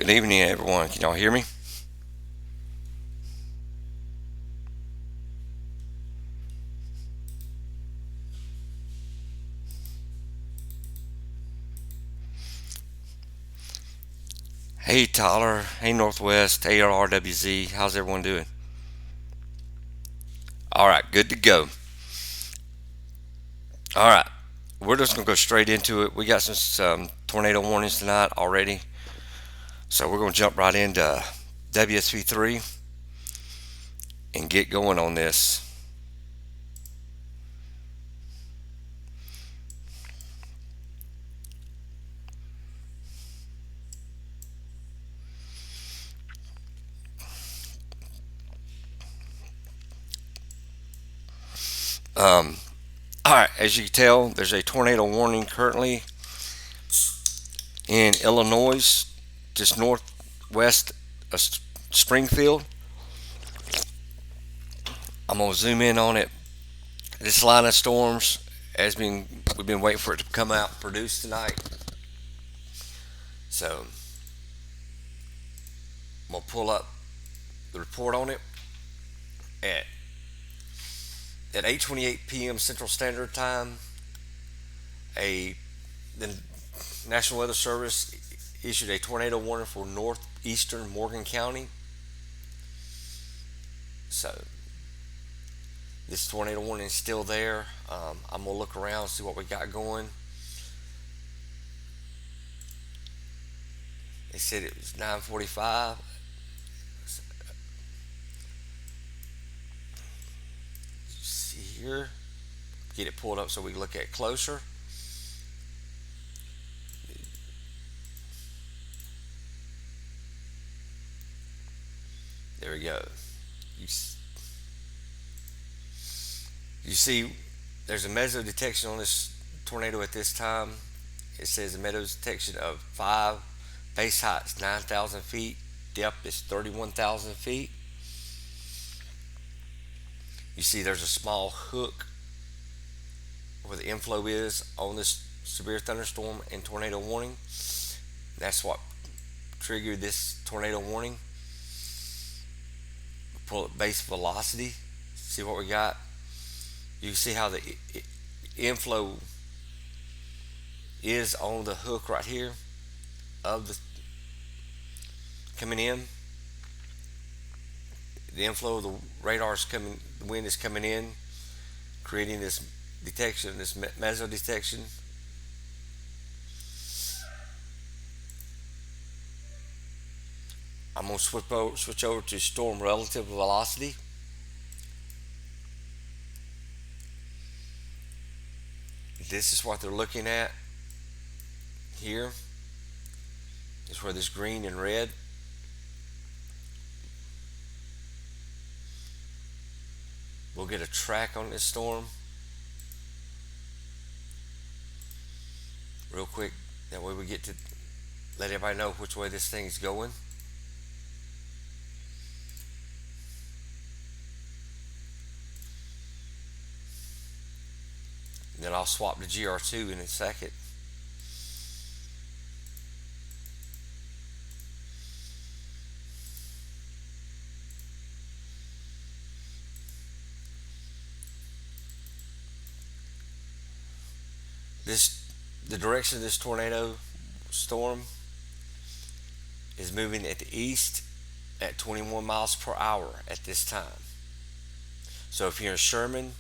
Good evening, everyone. Can y'all hear me? Hey, Tyler. Hey, Northwest. Hey, RWZ. How's everyone doing? All right, good to go. All right, we're just going to go straight into it. We got some tornado warnings tonight already, so we're going to jump right into WSV3 and get going on this. Um, all right, as you can tell, there's a tornado warning currently in Illinois, just northwest of Springfield. I'm going to zoom in on it. This line of storms has been we've been waiting for it to come out and produce tonight. So I'm gonna pull up the report on it at 8:28 p.m. Central Standard Time. The National Weather Service issued a tornado warning for northeastern Morgan County. So this tornado warning is still there. I'm gonna look around see what we got going. They said it was 9:45. See here, get it pulled up so we can look at it closer. There we go. You, you see, there's a meso detection on this tornado at this time. It says a meso detection of 5, base height is 9,000 feet, depth is 31,000 feet. You see, there's a small hook where the inflow is on this severe thunderstorm and tornado warning. That's what triggered this tornado warning. Pull up base velocity, see what we got. You can see how the inflow is on the hook right here of the coming in. The inflow of the radar is coming, the wind is coming in, creating this detection, this meso detection. I'm going to switch over to storm relative velocity. This is what they're looking at here. This is where this green and red. We'll get a track on this storm real quick. That way we get to let everybody know which way this thing's going. And then I'll swap to GR2 in a second. The direction of this tornado storm is moving at the east at 21 miles per hour at this time. So if you're in Sherman,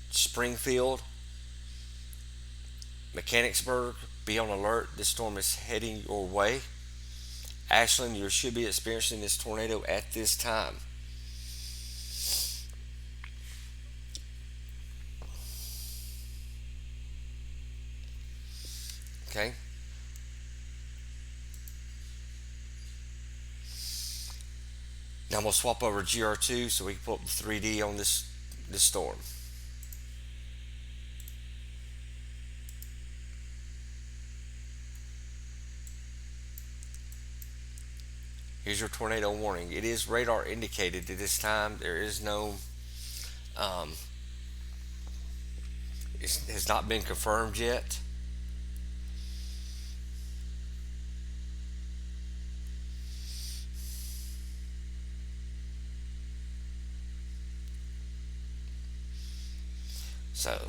Springfield, Mechanicsburg, be on alert. This storm is heading your way. Ashland, you should be experiencing this tornado at this time. Okay. Now I'm gonna swap over to GR2 so we can pull up the 3D on this storm. Here's your tornado warning. It is radar indicated at this time. There is no, um, it has not been confirmed yet. So,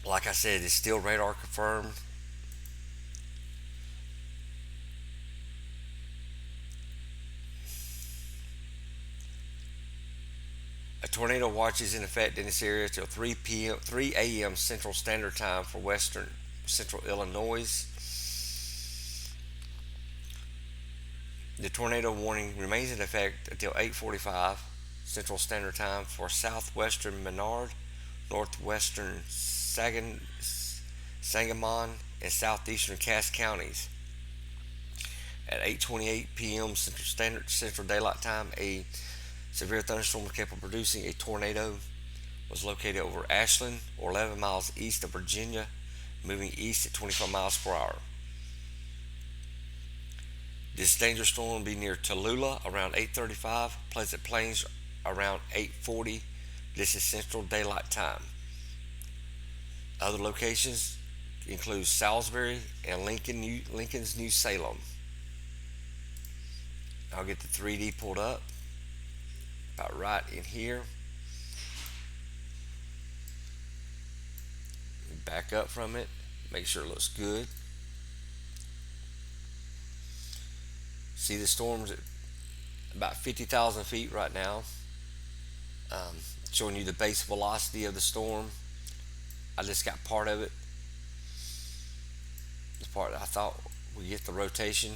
like I said, it's still radar confirmed. A tornado watch is in effect in this area till 3 a.m. Central Standard Time for western central Illinois. The tornado warning remains in effect until 8:45 Central Standard Time for southwestern Menard, northwestern Sangamon, and southeastern Cass counties. At 8:28 p.m. Central Daylight Time, a severe thunderstorm capable of producing a tornado was located over Ashland, or 11 miles east of Virginia, moving east at 25 miles per hour. This dangerous storm will be near Tallulah around 8:35, Pleasant Plains around 8:40. This is Central Daylight Time. Other locations include Salisbury and Lincoln's New Salem. I'll get the 3D pulled up about right in here. Back up from it, make sure it looks good. See, the storm's at about 50,000 feet right now. Um, Showing you the base velocity of the storm. I just got part of it. The part that I thought we get the rotation.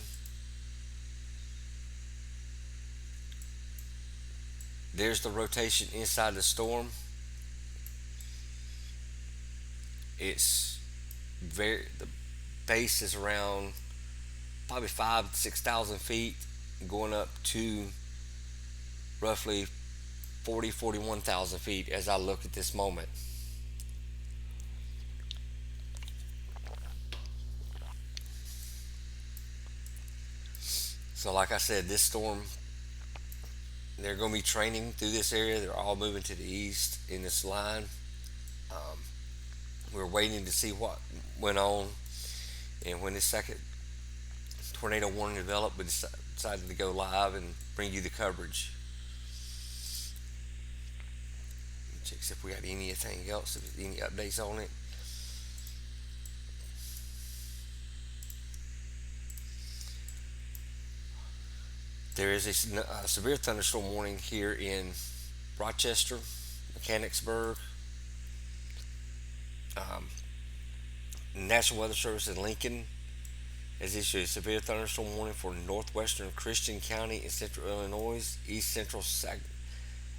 There's the rotation inside the storm. It's the base is around probably 5,000 to 6,000 feet, going up to roughly 41,000 feet as I look at this moment. So, like I said, this storm, they're going to be training through this area. They're all moving to the east in this line. Um, we're waiting to see what went on, and when this second tornado warning developed, we decided to go live and bring you the coverage. Check if we got anything else, if there's any updates on it. There is a severe thunderstorm warning here in Rochester, Mechanicsburg. Um, National Weather Service in Lincoln has issued a severe thunderstorm warning for northwestern Christian County in central Illinois, east central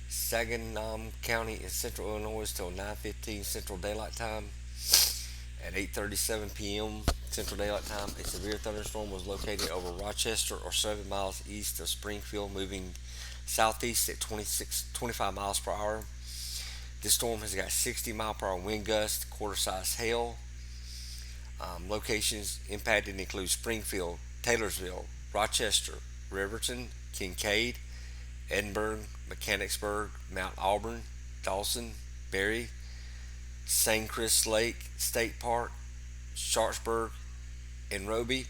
Saginaw County in central Illinois till 9:15 Central Daylight Time. At 8:37 p.m. Central Daylight Time, a severe thunderstorm was located over Rochester, or 7 miles east of Springfield, moving southeast at 25 miles per hour. This storm has got 60-mile-per-hour wind gusts, quarter-size hail. Locations impacted include Springfield, Taylorsville, Rochester, Riverton, Kincaid, Edinburgh, Mechanicsburg, Mount Auburn, Dawson, Berry, St. Chris Lake State Park, Sharpsburg, and Roby.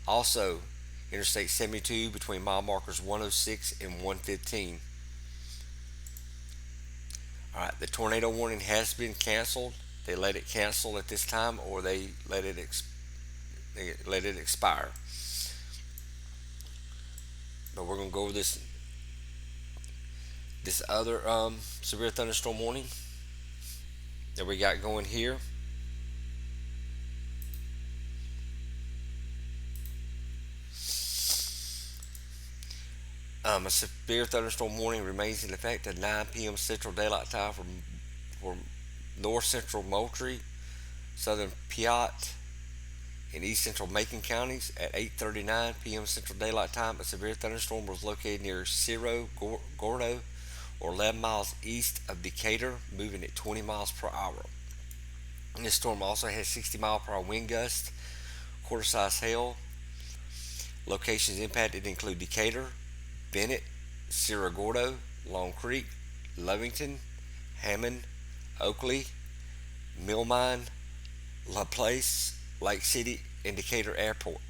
Also, Interstate 72 between mile markers 106 and 115. All right, the tornado warning has been canceled. They let it cancel at this time, or they let it expire. But we're gonna go over this other severe thunderstorm warning that we got going here. A severe thunderstorm warning remains in effect at 9 p.m. Central Daylight Time for north central Moultrie, southern Piatt, and east central Macon counties. At 8:39 p.m. Central Daylight Time, a severe thunderstorm was located near Cerro Gordo, or 11 miles east of Decatur, moving at 20 miles per hour. And this storm also has 60-mile-per-hour wind gusts, quarter-size hail. Locations impacted include Decatur, Bennett, Cerro Gordo, Long Creek, Lovington, Hammond, Oakley, Millmine, LaPlace, Lake City, and Decatur Airport.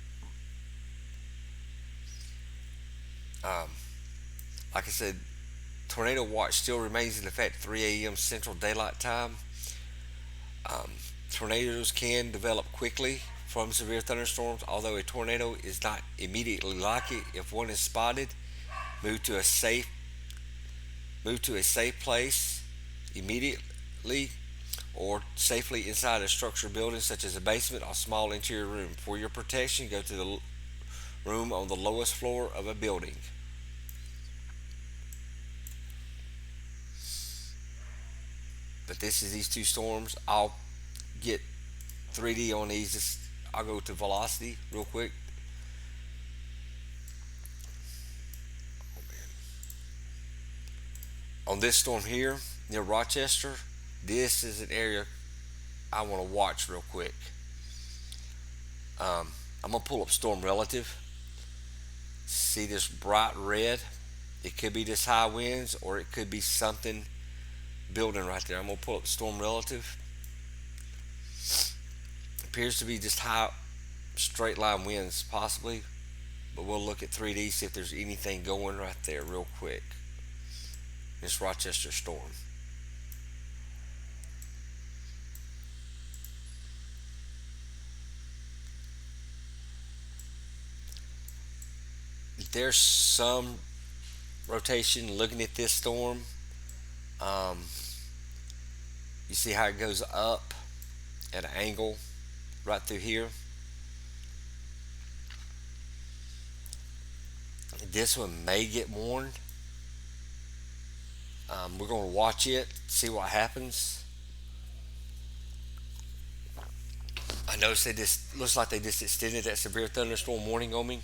Like I said, tornado watch still remains in effect 3 a.m. Central Daylight Time. Um, Tornadoes can develop quickly from severe thunderstorms, although a tornado is not immediately likely. If one is spotted, move to a safe move to a safe place immediately or safely inside a structured building such as a basement or small interior room. For your protection, go to the room on the lowest floor of a building. But this is these two storms. I'll get 3D on these. I'll go to velocity real quick. On this storm here near Rochester, this is an area I want to watch real quick. I'm gonna pull up storm relative. See this bright red? It could be this high winds, or it could be something building right there. I'm gonna pull up storm relative. Appears to be just high straight line winds possibly, but we'll look at 3D, see if there's anything going right there real quick. This Rochester storm. There's some rotation looking at this storm. Um, you see how it goes up at an angle right through here. This one may get warned. We're going to watch it, see what happens. I noticed they just looks like they just extended that severe thunderstorm warning on me.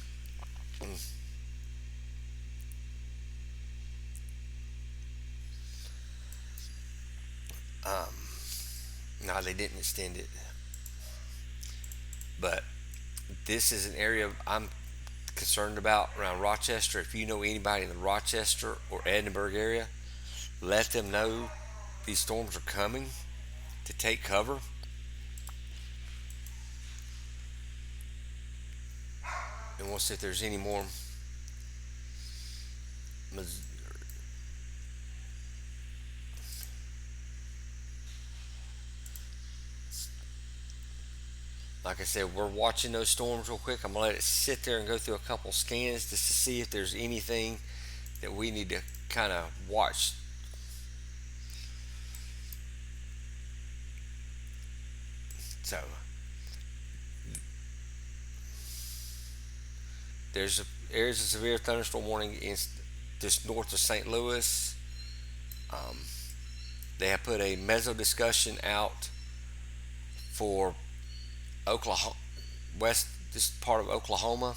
Um, no, they didn't extend it, but this is an area I'm concerned about around Rochester. If you know anybody in the Rochester or Edinburgh area, let them know these storms are coming to take cover. And we'll see if there's any more. Like I said, we're watching those storms real quick. I'm gonna let it sit there and go through a couple scans just to see if there's anything that we need to kind of watch. So there's areas of severe thunderstorm warning in just north of St. Louis. Um, they have put a meso discussion out for Oklahoma, west, this part of Oklahoma.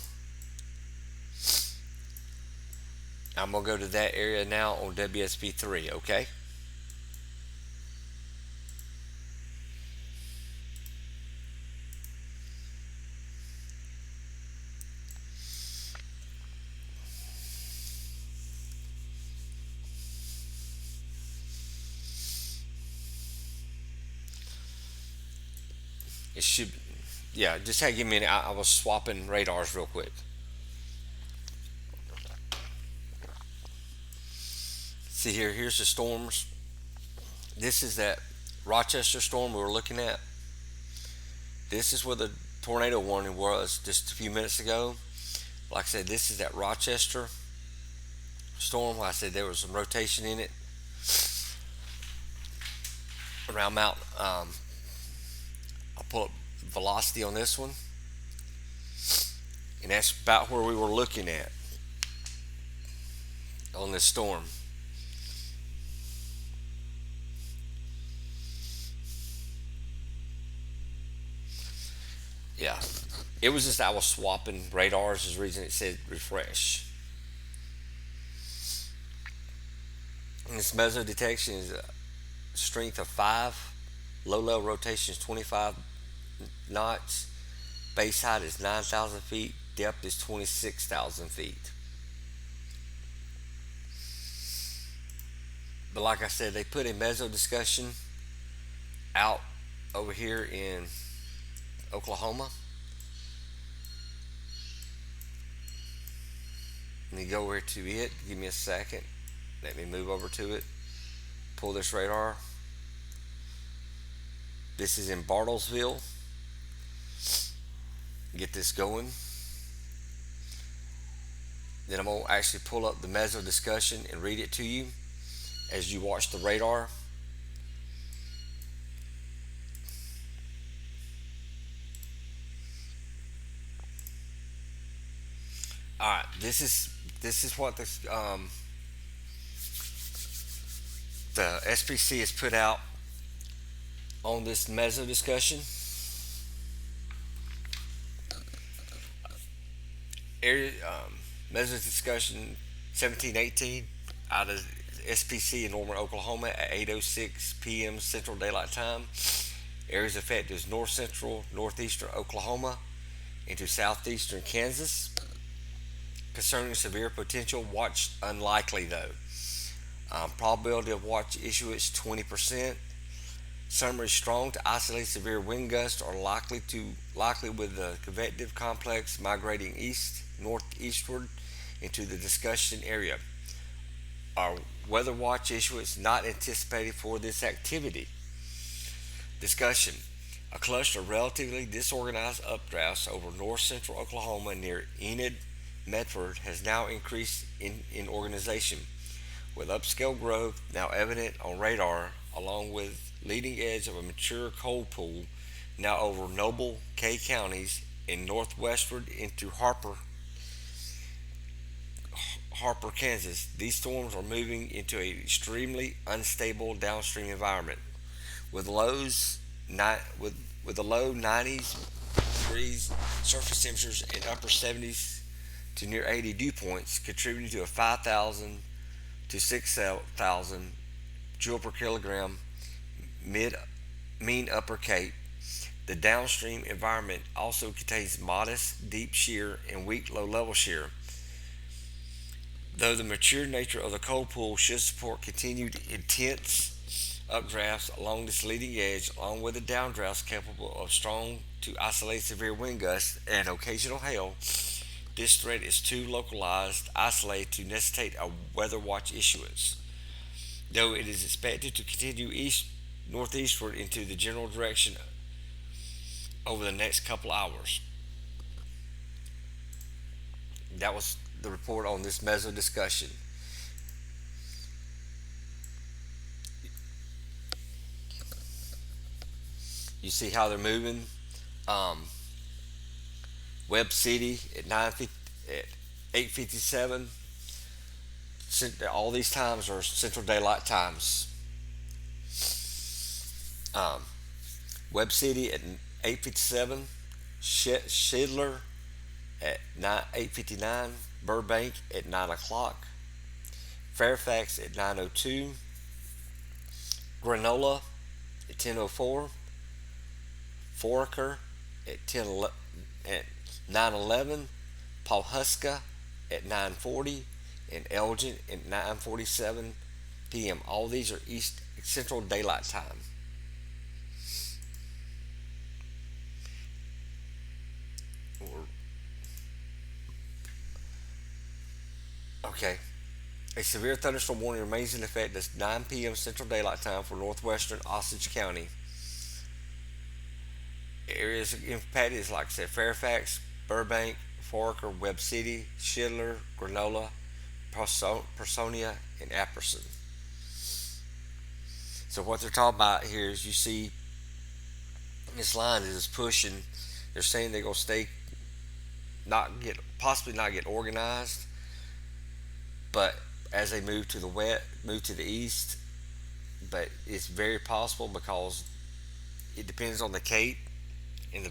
I'm gonna go to that area now on WSB3. Okay. It should, yeah. Just give me a minute. I was swapping radars real quick. See here. Here's the storms. This is that Rochester storm we were looking at. This is where the tornado warning was just a few minutes ago. Like I said, this is that Rochester storm. Like I said, there was some rotation in it around Mount. I'll pull up velocity on this one, and that's about where we were looking at on this storm. Yeah, it was just I was swapping radars. Is the reason it said refresh. And this meso detection is a strength of 5, low level rotation is 25 knots, base height is 9,000 feet, depth is 26,000 feet. But like I said, they put a meso discussion out over here in Oklahoma. Let me go over to it. Give me a second. Let me move over to it. Pull this radar. This is in Bartlesville. Get this going. Then I'm going to actually pull up the meso discussion and read it to you as you watch the radar. All right, this is what the SPC has put out on this meso discussion. Area meso discussion 1718 out of SPC in Norman, Oklahoma at 8:06 p.m. Central Daylight Time. Areas affected is north central, northeastern Oklahoma into southeastern Kansas. Concerning severe potential, watch unlikely though. Probability of watch issuance 20%. Summary strong to isolated severe wind gusts are likely with the convective complex migrating northeastward into the discussion area. Our weather watch issuance not anticipated for this activity. Discussion. A cluster of relatively disorganized updrafts over north central Oklahoma near Enid, Medford has now increased in organization, with upscale growth now evident on radar, along with leading edge of a mature cold pool now over Noble, K counties in northwestward into Harper, Kansas. These storms are moving into an extremely unstable downstream environment, with lows with the low 90s degrees surface temperatures and upper 70s to near 80 dew points, contributing to a 5,000 to 6,000 joule per kilogram mid mean upper Cape. The downstream environment also contains modest deep shear and weak low level shear, though the mature nature of the cold pool should support continued intense updrafts along this leading edge, along with the downdrafts capable of strong to isolated severe wind gusts and occasional hail. This threat is too localized, isolated to necessitate a weather watch issuance, though it is expected to continue northeastward into the general direction over the next couple hours. That was the report on this meso discussion. You see how they're moving. Um, Webb City at 8:57. All these times are Central Daylight Times. Um, Webb City at 8:57. Shidler at 8:59. Burbank at 9 o'clock. Fairfax at 9:02. Granola at 10:04. Foraker at 9:11. Pawhuska at 9:40, and Elgin at 9:47 p.m. All these are East Central Daylight Time. Okay. A severe thunderstorm warning remains in effect at 9 p.m. Central Daylight Time for northwestern Osage County. Areas impacted is, like I said, Fairfax, Burbank, Foraker, Webb City, Shidler, Granola, Personia, and Apperson. So what they're talking about here is, you see this line is pushing. They're saying they're gonna stay, possibly not get organized, but as they move to the east, but it's very possible because it depends on the Cape and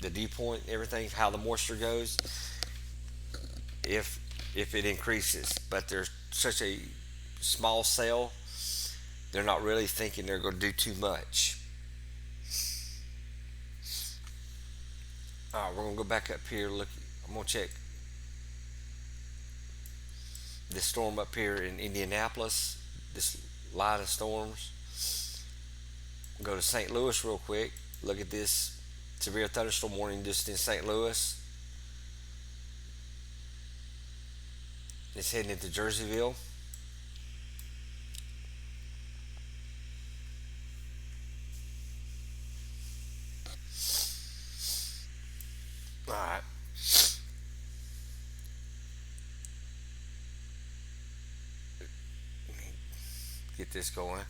the dew point and everything, how the moisture goes, if it increases. But there's such a small cell, they're not really thinking they're going to do too much. All right, we're going to go back up here. Look, I'm going to check this storm up here in Indianapolis, this line of storms. Go to St. Louis real quick. Look at this severe thunderstorm warning just in St. Louis. It's heading into Jerseyville. get this going.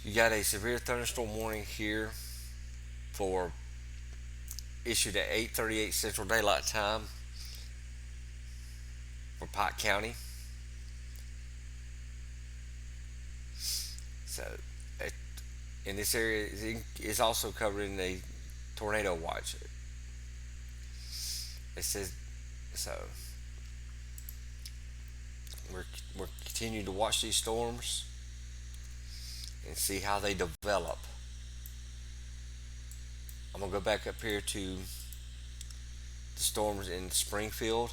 You got a severe thunderstorm warning here for issued at 8:38 Central Daylight Time for Pike County. So, it, in this area is also covered in a tornado watch. It says so. We're continuing to watch these storms and see how they develop. I'm gonna go back up here to the storms in Springfield.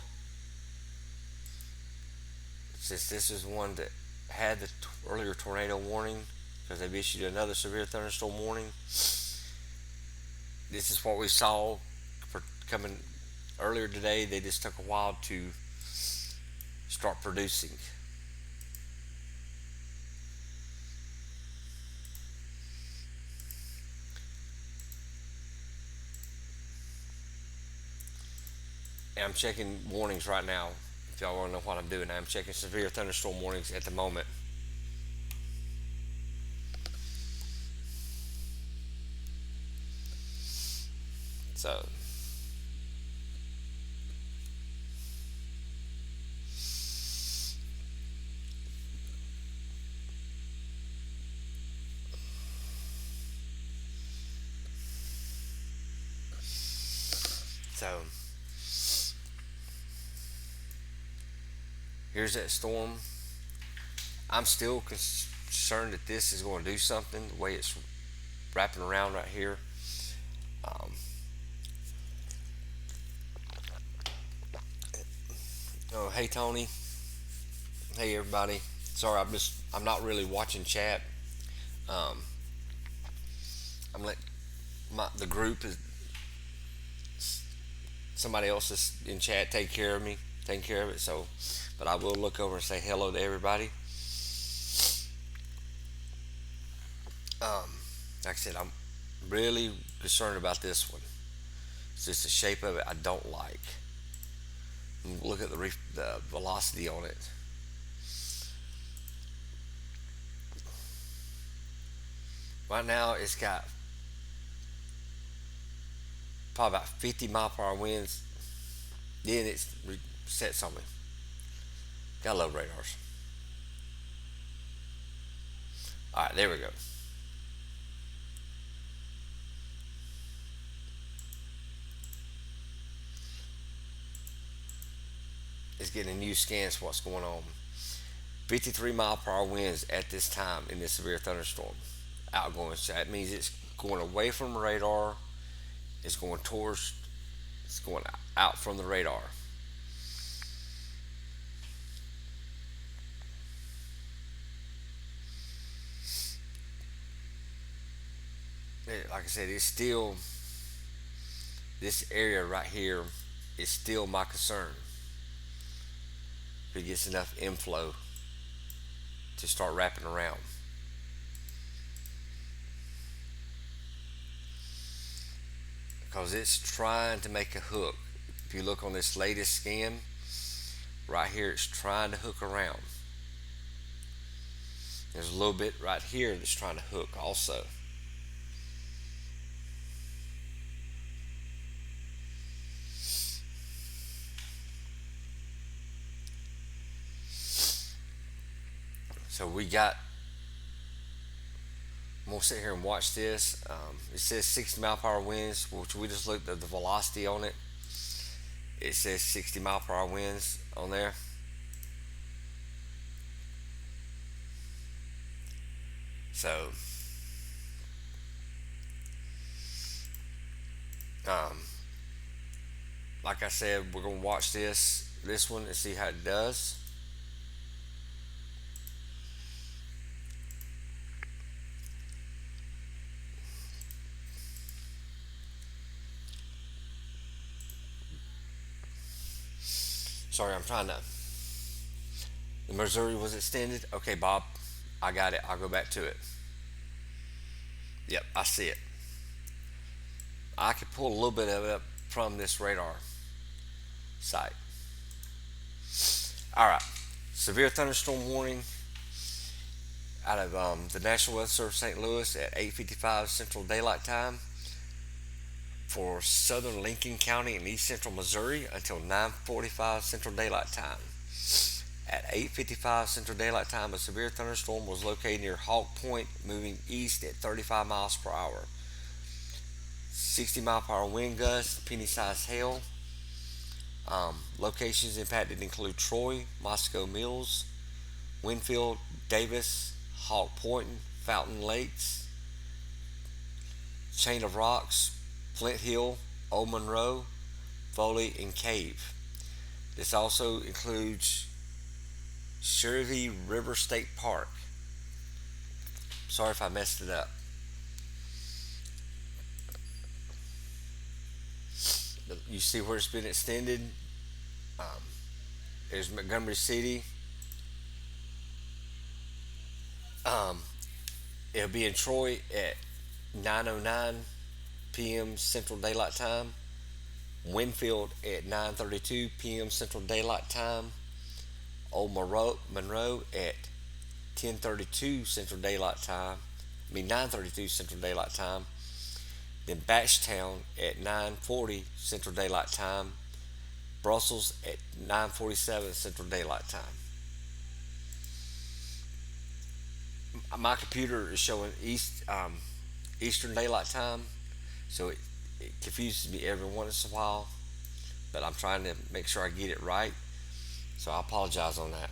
Since this is one that had the earlier tornado warning, because they've issued another severe thunderstorm warning. This is what we saw for coming earlier today. They just took a while to start producing. And I'm checking warnings right now. If y'all want to know what I'm doing, I'm checking severe thunderstorm warnings at the moment. So, so here's that storm. I'm still concerned that this is going to do something the way it's wrapping around right here. Um, oh, hey Tony. Hey everybody. Sorry, I'm not really watching chat. Um, I'm let the group is somebody else is in chat take care of me, taking care of it. So, but I will look over and say hello to everybody. Um, like I said, I'm really concerned about this one. It's just the shape of it I don't like. Look at the velocity on it. Right now, it's got probably about 50 mile per hour winds. Then it sets on me. Gotta love radars. All right, there we go. It's getting a new scan of what's going on. 53 mile per hour winds at this time in this severe thunderstorm. Outgoing. So that means it's going away from the radar. It's going towards. It's going out from the radar. Like I said, it's still this area right here is still my concern. If it gets enough inflow to start wrapping around. Because it's trying to make a hook. If you look on this latest scan, right here it's trying to hook around. There's a little bit right here that's trying to hook also. So we got. I'm gonna sit here and watch this. It says 60 mile per hour winds, which we just looked at the velocity on it. It says 60 mile per hour winds on there. So, um, like I said, we're gonna watch this one and see how it does. Sorry, I'm trying to. The Missouri was extended. Okay, Bob, I got it. I'll go back to it. Yep, I see it. I can pull a little bit of it up from this radar site. All right. Severe thunderstorm warning out of the National Weather Service St. Louis at 8:55 Central Daylight Time for southern Lincoln County and east central Missouri until 9:45 Central Daylight Time. At 8:55 Central Daylight Time, a severe thunderstorm was located near Hawk Point, moving east at 35 miles per hour. 60-mile-per-hour wind gusts, penny-sized hail. Locations impacted include Troy, Moscow Mills, Winfield, Davis, Hawk Point, Fountain Lakes, Chain of Rocks, Flint Hill, Old Monroe, Foley, and Cave. This also includes Cherokee River State Park. Sorry if I messed it up. You see where it's been extended. Um, there's Montgomery City. Um, it'll be in Troy at 9:09 p.m. Central Daylight Time. Winfield at 9:32 p.m. Central Daylight Time. Old Monroe at 10:32 Central Daylight Time. 9:32 Central Daylight Time. Then Batchtown at 9:40 Central Daylight Time. Brussels at 9:47 Central Daylight Time. My computer is showing Eastern Daylight Time, so it confuses me every once in a while. But I'm trying to make sure I get it right, so I apologize on that.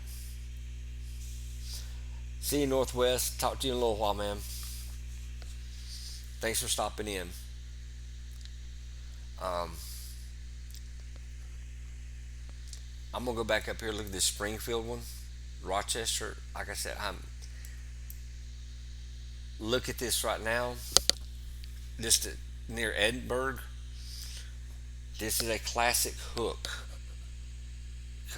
See you Northwest. Talk to you in a little while, man. Thanks for stopping in. Um, I'm gonna go back up here. Look at this Springfield one, Rochester. Like I said, I'm look at this right now. Just near Edinburgh. This is a classic hook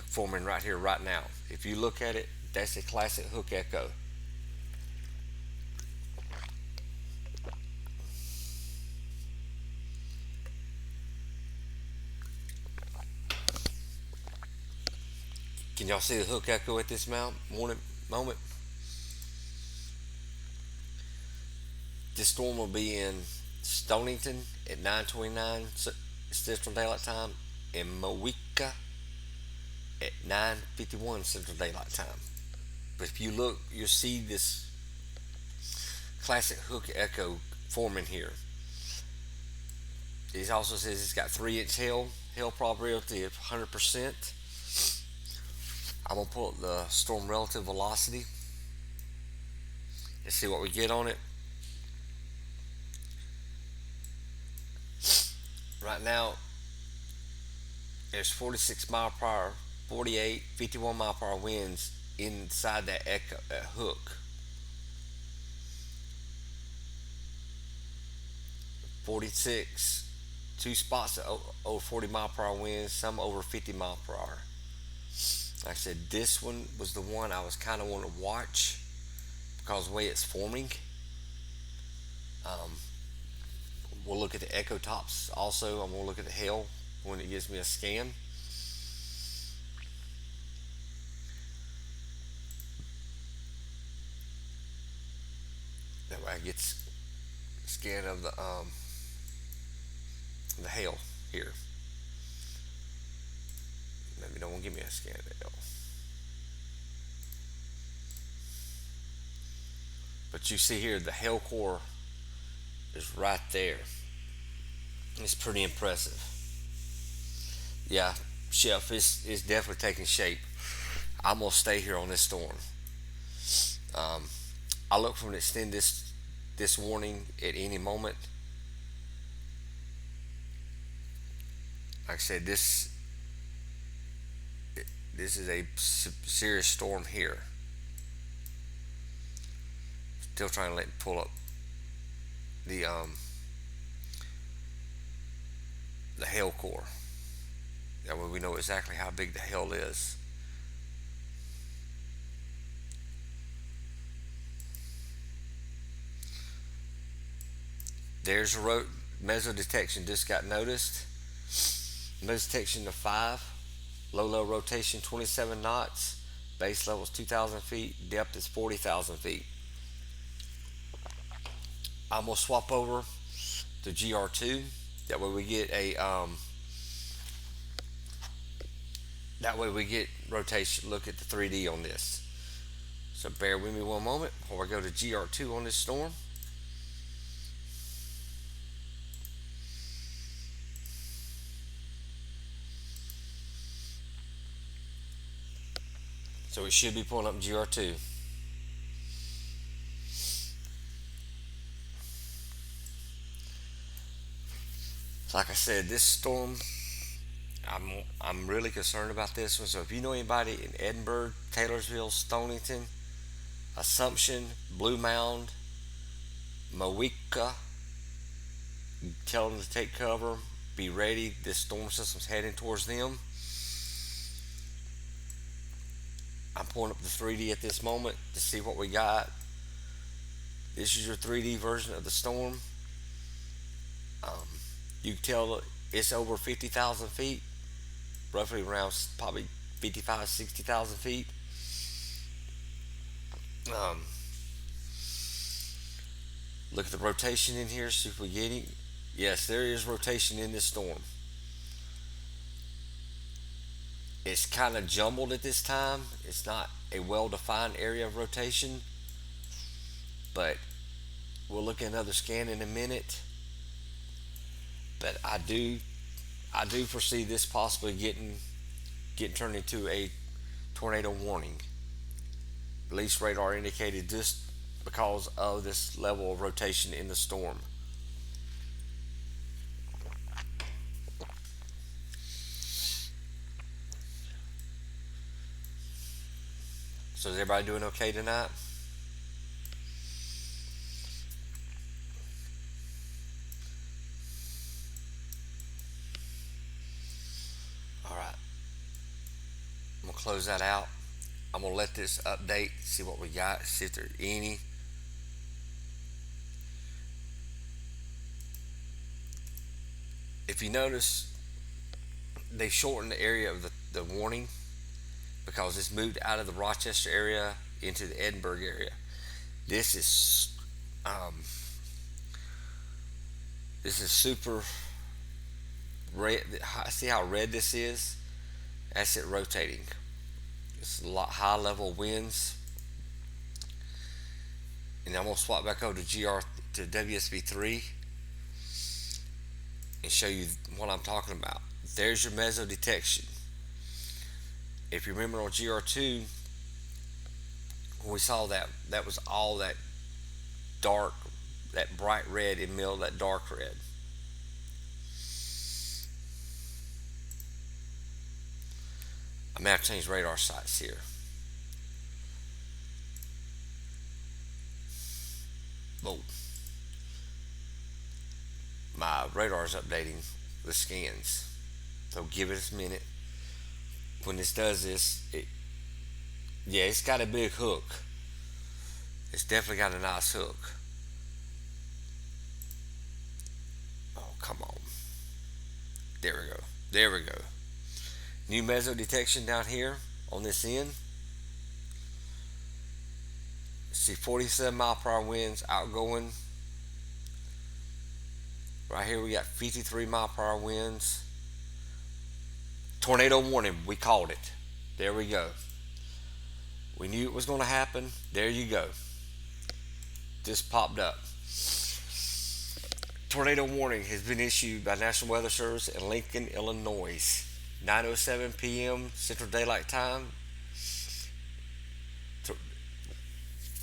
forming right here, right now. If you look at it, that's a classic hook echo. Can y'all see the hook echo at this moment? This storm will be in Stonington at 9:29 Central Daylight Time and Moeca at 9:51 Central Daylight Time. But if you look, you'll see this classic hook echo forming here. It also says it's got 3-inch hail probability of 100%. I'm gonna pull up the storm relative velocity and see what we get on it. Right now, there's 46 mile per hour, 48, 51 mile per hour winds inside that hook. 46, two spots over 40 mile per hour winds, some over 50 mile per hour. Like I said, this one was the one I was kind of wanting to watch because of the way it's forming. Um, we'll look at the echo tops also. I'm going to look at the hail when it gives me a scan. That way I get a scan of the hail here. Maybe don't want to give me a scan of the hail. But you see here, the hail core is right there. It's pretty impressive. Yeah, Chef is definitely taking shape. I'm gonna stay here on this storm. Um, I look for an extend this warning at any moment. Like I said, this is a serious storm here. Still trying to let me pull up the hail core. That way we know exactly how big the hail is. There's a meso detection just got noticed. Meso detection to 5, low rotation 27 knots, Base level is 2,000 feet. Depth is 40,000 feet. I'm gonna swap over to GR2. That way we get a that way we get rotation. Look at the 3D on this. So bear with me one moment while I go to GR2 on this storm. So we should be pulling up GR2. Like I said, this storm, I'm really concerned about this one. So if you know anybody in Edinburg, Taylorsville, Stonington, Assumption, Blue Mound, Mawika, tell them to take cover. Be ready. This storm system's heading towards them. I'm pulling up the 3D at this moment to see what we got. This is your 3D version of the storm. Um, you can tell it's over 50,000 feet, roughly around probably 55, 60,000 feet. Um, Look at the rotation in here, see if we get it. Yes, there is rotation in this storm. It's kind of jumbled at this time. It's not a well-defined area of rotation, but we'll look at another scan in a minute. But I do foresee this possibly getting turned into a tornado warning. At least radar indicated this because of this level of rotation in the storm. So is everybody doing okay tonight? All right. I'm gonna close that out. I'm gonna let this update, see what we got, see if there's any. If you notice, they shortened the area of the warning because it's moved out of the Rochester area into the Edinburg area. This is um, this is super red. See how red this is? That's it rotating. It's a lot high level winds. And I'm gonna swap back over to GR to WSB3 and show you what I'm talking about. There's your meso detection. If you remember on GR2, when we saw that, that was all that dark, that bright red in the middle of that dark red. I'm gonna have to change radar sites here. Whoa. My radar is updating the scans. So give it a minute. When this does this, yeah, it's got a big hook. It's definitely got a nice hook. Oh, come on. There we go. There we go. New meso detection down here on this end. See 47 mph winds outgoing. Right here we got 53 mph winds. Tornado warning, we called it. There we go. We knew it was going to happen. There you go. Just popped up. Tornado warning has been issued by National Weather Service in Lincoln, Illinois. 9:07 p.m. Central Daylight Time.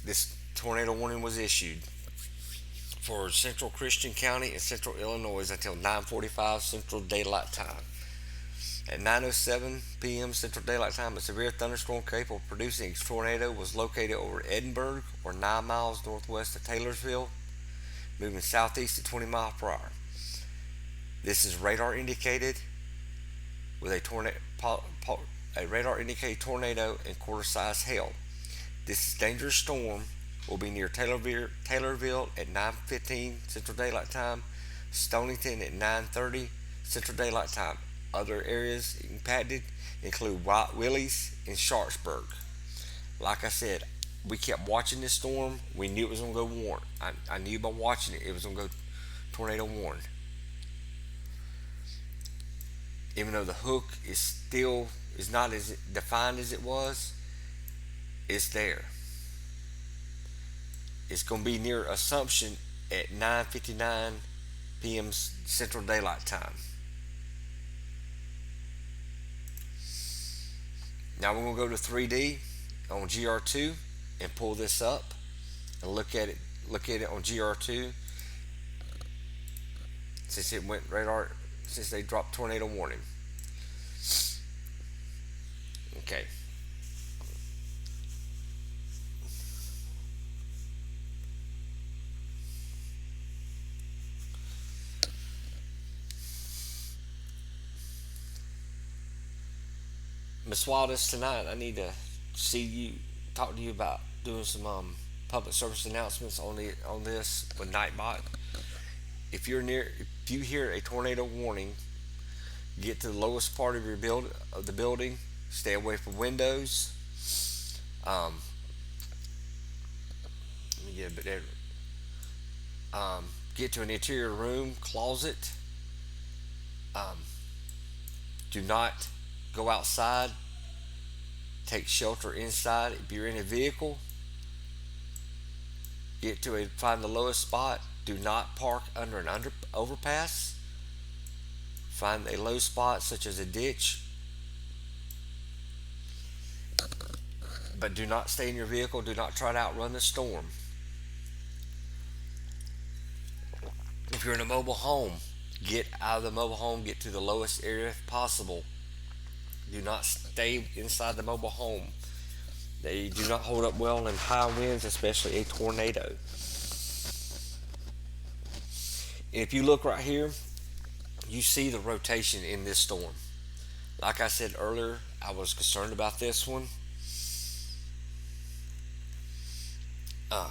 This tornado warning was issued for Central Christian County and Central Illinois until 9:45 Central Daylight Time. At 9:07 p.m. Central Daylight Time, a severe thunderstorm capable of producing a tornado was located over Edinburg, or 9 miles northwest of Taylorsville, moving southeast at 20 miles per hour. This is radar indicated with a radar indicated tornado and quarter-size hail. This dangerous storm will be near Taylorville at 9:15 Central Daylight Time, Stonington at 9:30 Central Daylight Time. Other areas impacted include White Willys and Sharpsburg. Like I said, we kept watching this storm. We knew it was going to go warn. I knew by watching it, it was going to go tornado warn. Even though the hook is not as defined as it was, it's there. It's going to be near Assumption at 9:59 p.m. Central Daylight Time. Now we're going to go to 3D on GR2 and pull this up and look at it. Look at it on GR2 since it went radar. Since they dropped tornado warning. Okay. Miss Wildest, tonight I need to see you, talk to you about doing some public service announcements on this with Nightbot. If you hear a tornado warning, get to the lowest part of the building. Stay away from windows. Um, Let me get a bit there. Get to an interior room, closet. Um, do not go outside. Take shelter inside. If you're in a vehicle, find the lowest spot. Do not park under an overpass. Find a low spot such as a ditch, but do not stay in your vehicle. Do not try to outrun the storm. If you're in a mobile home, get out of the mobile home. Get to the lowest area if possible. Do not stay inside the mobile home. They do not hold up well in high winds, especially a tornado. And if you look right here, you see the rotation in this storm. Like I said earlier, I was concerned about this one. Uh,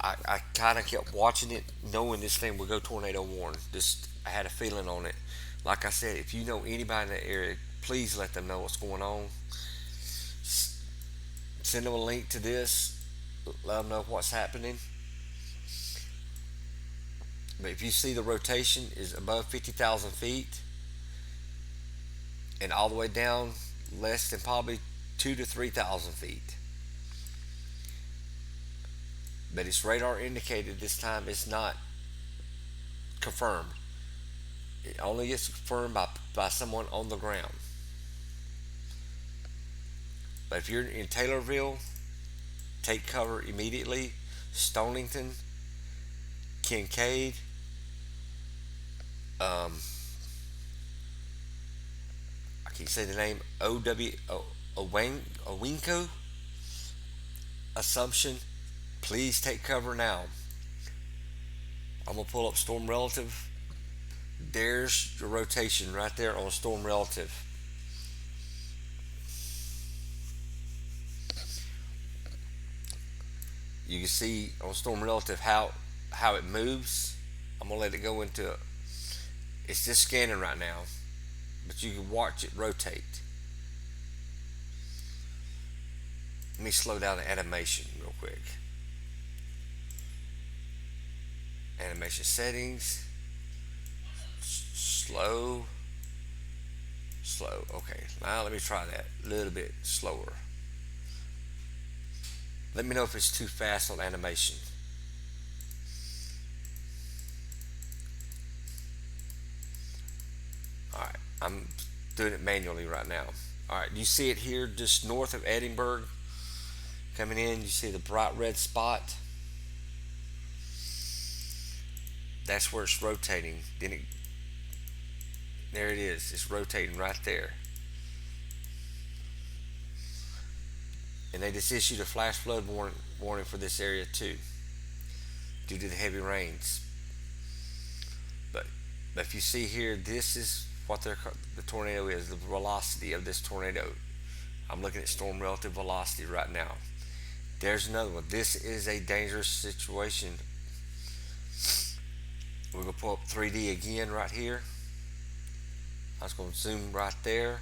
I kind of kept watching it, knowing this thing would go tornado warn. Just I had a feeling on it. Like I said, if you know anybody in the area, please let them know what's going on. Send them a link to this. Let them know what's happening. But if you see the rotation is above 50,000 feet and all the way down less than probably 2 to 3,000 feet. But it's radar indicated this time. It's not confirmed. It only gets confirmed by someone on the ground. But if you're in Taylorville, take cover immediately. Stonington, Kincaid, I can't say the name, Owinko, Assumption, please take cover now. I'm going to pull up Storm Relative. There's your rotation right there on Storm Relative. You can see on Storm Relative how it moves. I'm going to let it go into it. It's just scanning right now, but you can watch it rotate. Let me slow down the animation real quick. Animation settings. Slow. Okay, now let me try that a little bit slower. Let me know if it's too fast on animation. Alright, I'm doing it manually right now. Alright, you see it here just north of Edinburgh. Coming in, you see the bright red spot. That's where it's rotating. There it is. It's rotating right there. And they just issued a flash flood warning for this area too, due to the heavy rains. But if you see here, this is what the tornado is. The velocity of this tornado. I'm looking at storm relative velocity right now. There's another one. This is a dangerous situation. We're going to pull up 3D again right here. I was going to zoom right there.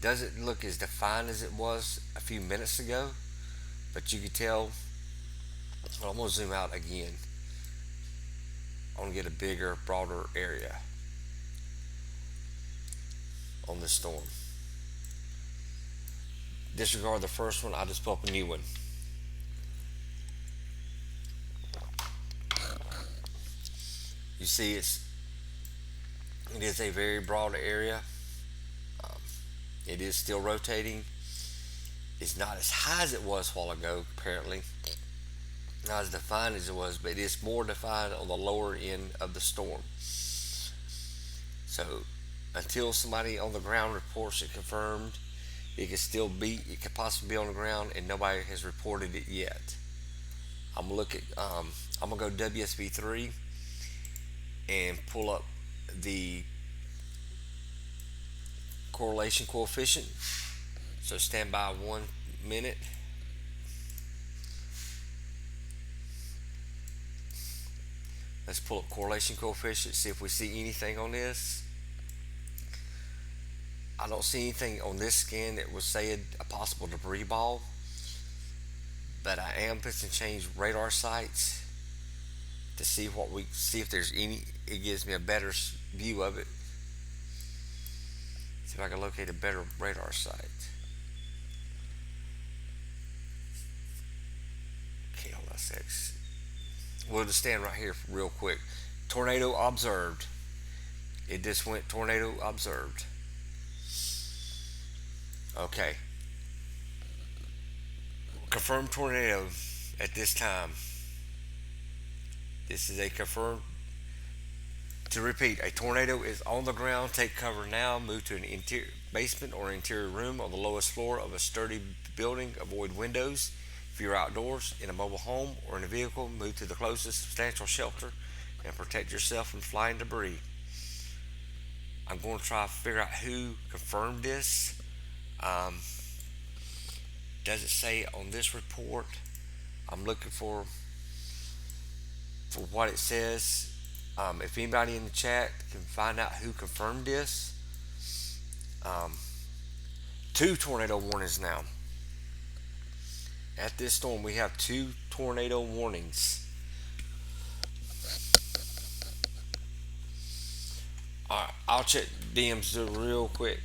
doesn't look as defined as it was a few minutes ago, but you can tell. I'm gonna zoom out again. I want to get a bigger, broader area on this storm. Disregard the first one. I just pull up a new one. You see, it is a very broad area. Um, it is still rotating. It's not as high as it was a while ago, apparently. Not as defined as it was, but it is more defined on the lower end of the storm. So until somebody on the ground reports it confirmed, it could possibly be on the ground, and nobody has reported it yet. I'm gonna look at, I'm gonna go WSB3 and pull up the correlation coefficient. So stand by 1 minute. Let's pull up correlation coefficient, see if we see anything on this. I don't see anything on this scan that would say a possible debris ball, but I am fixing to change radar sites to see if there's any. It gives me a better view of it. See if I can locate a better radar site. KLSX. We'll just stand right here real quick. Tornado observed. It just went tornado observed. Okay. Confirmed tornado at this time. This is a confirmed. To repeat, a tornado is on the ground. Take cover now. Move to an interior basement or interior room on the lowest floor of a sturdy building. Avoid windows. If you're outdoors, in a mobile home, or in a vehicle, move to the closest substantial shelter and protect yourself from flying debris. I'm going to try to figure out who confirmed this. Um, does it say on this report? I'm looking for what it says. If anybody in the chat can find out who confirmed this. Um, two tornado warnings now. At this storm, we have two tornado warnings. Alright, I'll check DMs real quick.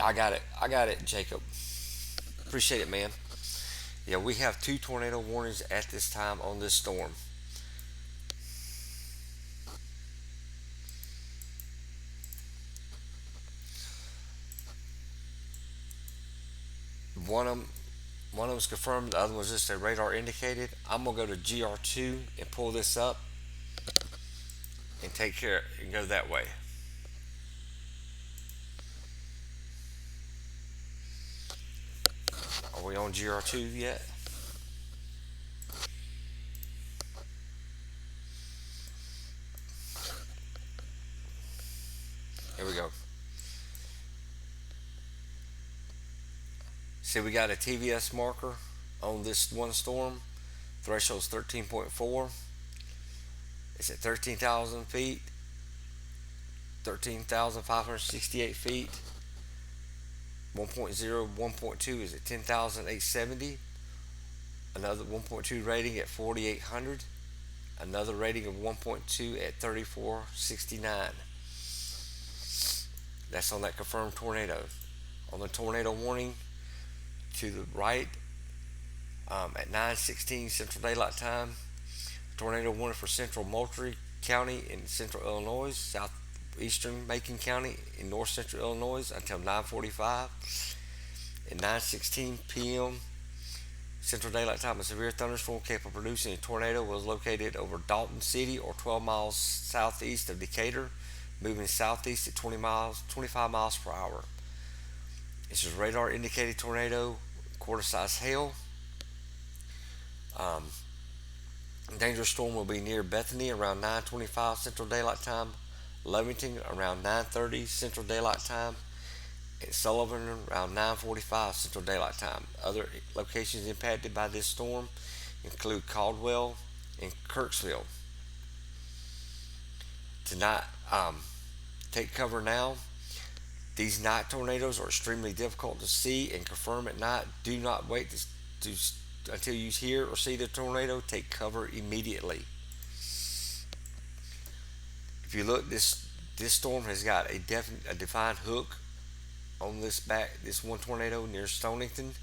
I got it. I got it, Jacob. Appreciate it, man. Yeah, we have two tornado warnings at this time on this storm. One of them, one of them's confirmed. The other one's just a radar indicated. I'm gonna go to GR2 and pull this up and take care and go that way. Are we on GR2 yet? Here we go. See, we got a TVS marker on this one storm. Threshold is 13.4. It's at 13,000 feet, 13,568 feet. 1.0, 1.2 is at 10,870. Another 1.2 rating at 4,800. Another rating of 1.2 at 3,469. That's on that confirmed tornado. On the tornado warning to the right, at 9:16 Central Daylight Time, tornado warning for central Moultrie County in central Illinois, southeastern Macon County in north central Illinois until 9:45. At 9:16 p.m. Central Daylight Time, a severe thunderstorm capable of producing a tornado was located over Dalton City or 12 miles southeast of Decatur, moving southeast at 25 miles per hour. This is radar indicated tornado, quarter size hail. Um, Dangerous storm will be near Bethany around 9:25 Central Daylight Time, Lovington around 9:30 Central Daylight Time, and Sullivan around 9:45 Central Daylight Time. Other locations impacted by this storm include Caldwell and Kirksville. Tonight, take cover now. These night tornadoes are extremely difficult to see and confirm at night. Do not wait until you hear or see the tornado. Take cover immediately. If you look, this storm has got a defined hook on this one tornado near Stonington.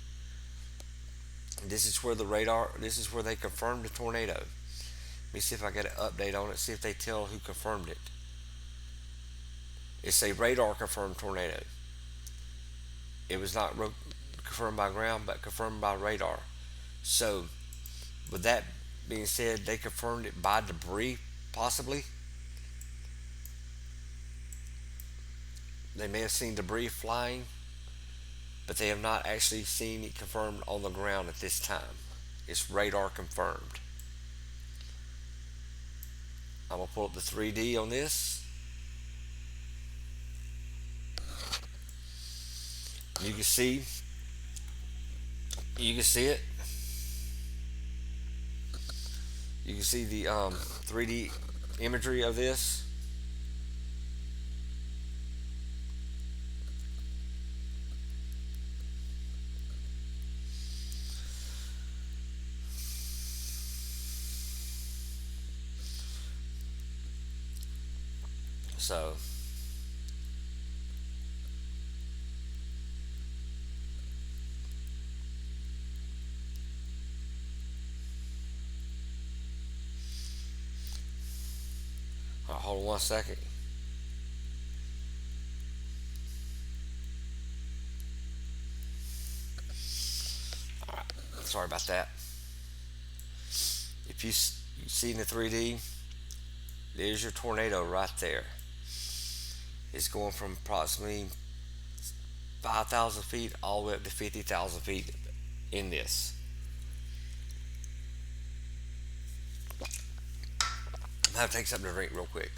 This is where the radar. This is where they confirmed the tornado. Let me see if I get an update on it. See if they tell who confirmed it. It's a radar confirmed tornado. It was not confirmed by ground, but confirmed by radar. So, with that being said, they confirmed it by debris, possibly. They may have seen debris flying, but they have not actually seen it confirmed on the ground at this time. It's radar confirmed. I'm gonna pull up the 3D on this. You can see, you can see it. You can see the 3D imagery of this. So, hold on one second. All right, sorry about that. If you see in the 3D, there's your tornado right there. It's going from approximately 5,000 feet all the way up to 50,000 feet in this. I'm gonna have to take something to drink real quick.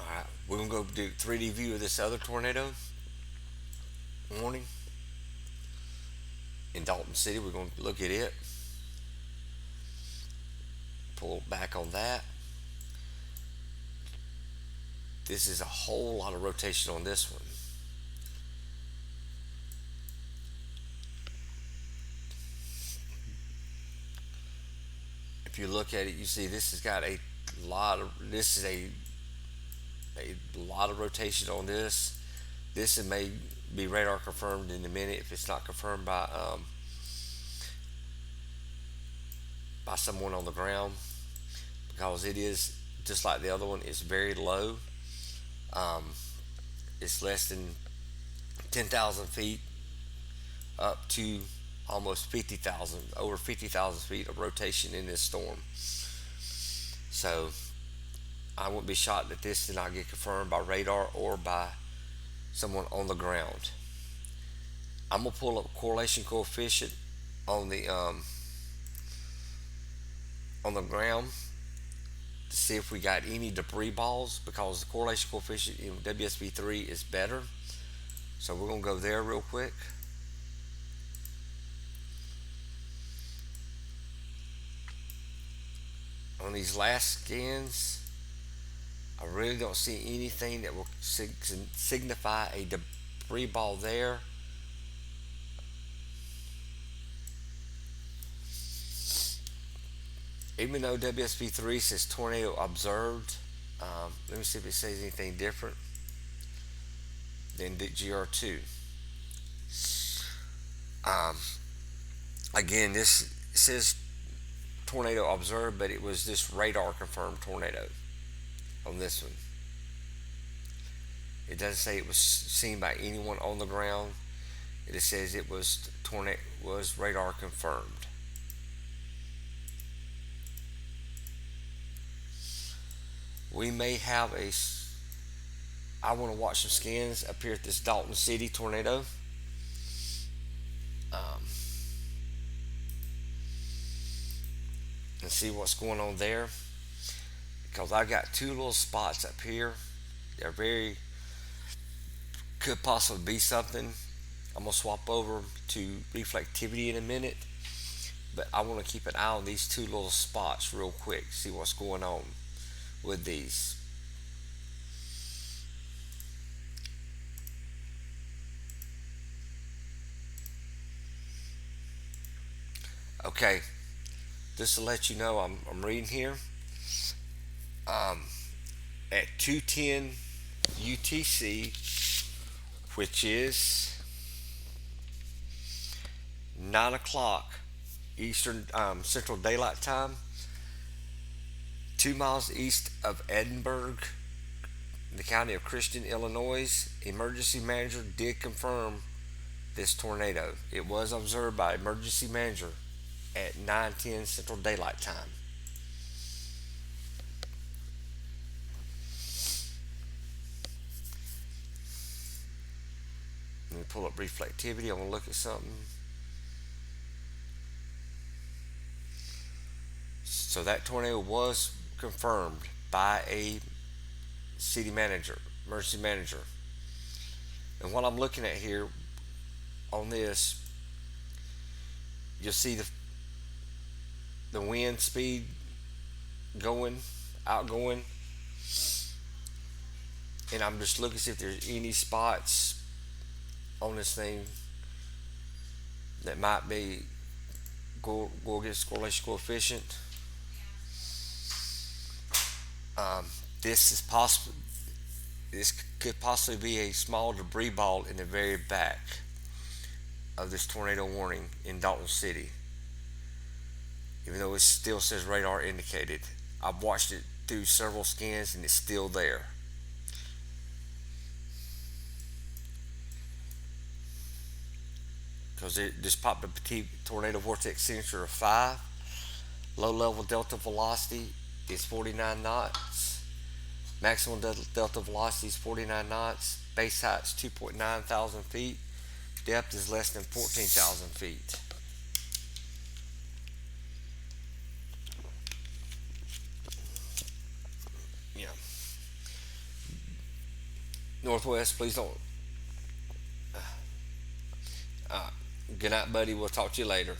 All right, we're gonna go do 3D view of this other tornado warning in Dalton City. We're gonna look at it. Pull back on that. This is a whole lot of rotation on this one. If you look at it, you see this has got a lot of. This is a lot of rotation on this. This may be radar confirmed in a minute if it's not confirmed by someone on the ground, because it is just like the other one. It's very low. Um, it's less than 10,000 feet up to almost 50,000, over 50,000 feet of rotation in this storm. So I wouldn't be shocked that this did not get confirmed by radar or by someone on the ground. I'm gonna pull up correlation coefficient on the ground to see if we got any debris balls, because the correlation coefficient in WSB3 is better. So we're gonna go there real quick. On these last scans, I really don't see anything that will signify a debris ball there. Even though WSB3 says tornado observed, let me see if it says anything different than the GR2. Again, this says tornado observed, but it was this radar confirmed tornado on this one. It doesn't say it was seen by anyone on the ground. It just says it was radar confirmed. We may have I want to watch some scans up here at this Dalton City tornado. and see what's going on there, because I got two little spots up here. They're very, could possibly be something. I'm gonna swap over to reflectivity in a minute, but I want to keep an eye on these two little spots real quick, see what's going on with these. Okay, just to let you know, I'm reading here. Um, at 2:10 UTC, which is 9 o'clock Eastern Central Daylight Time, 2 miles east of Edinburgh, the county of Christian, Illinois, emergency manager did confirm this tornado. It was observed by emergency manager at 9:10 Central Daylight Time. Let me pull up reflectivity. I'm gonna look at something. So that tornado was confirmed by a city manager, emergency manager. And what I'm looking at here on this, you'll see the wind speed going, outgoing, and I'm just looking to see if there's any spots on this thing that might be go against correlation coefficient. Um, this is possible. This could possibly be a small debris ball in the very back of this tornado warning in Dalton City, even though it still says radar indicated. I've watched it through several scans and it's still there. Because it just popped up a tornado vortex signature of 5. Low level delta velocity is 49 knots. Maximum delta velocity is 49 knots. Base height is 2.9 thousand feet. Depth is less than 14,000 feet. Yeah. Northwest, please don't. Uh, Good night, buddy. We'll talk to you later.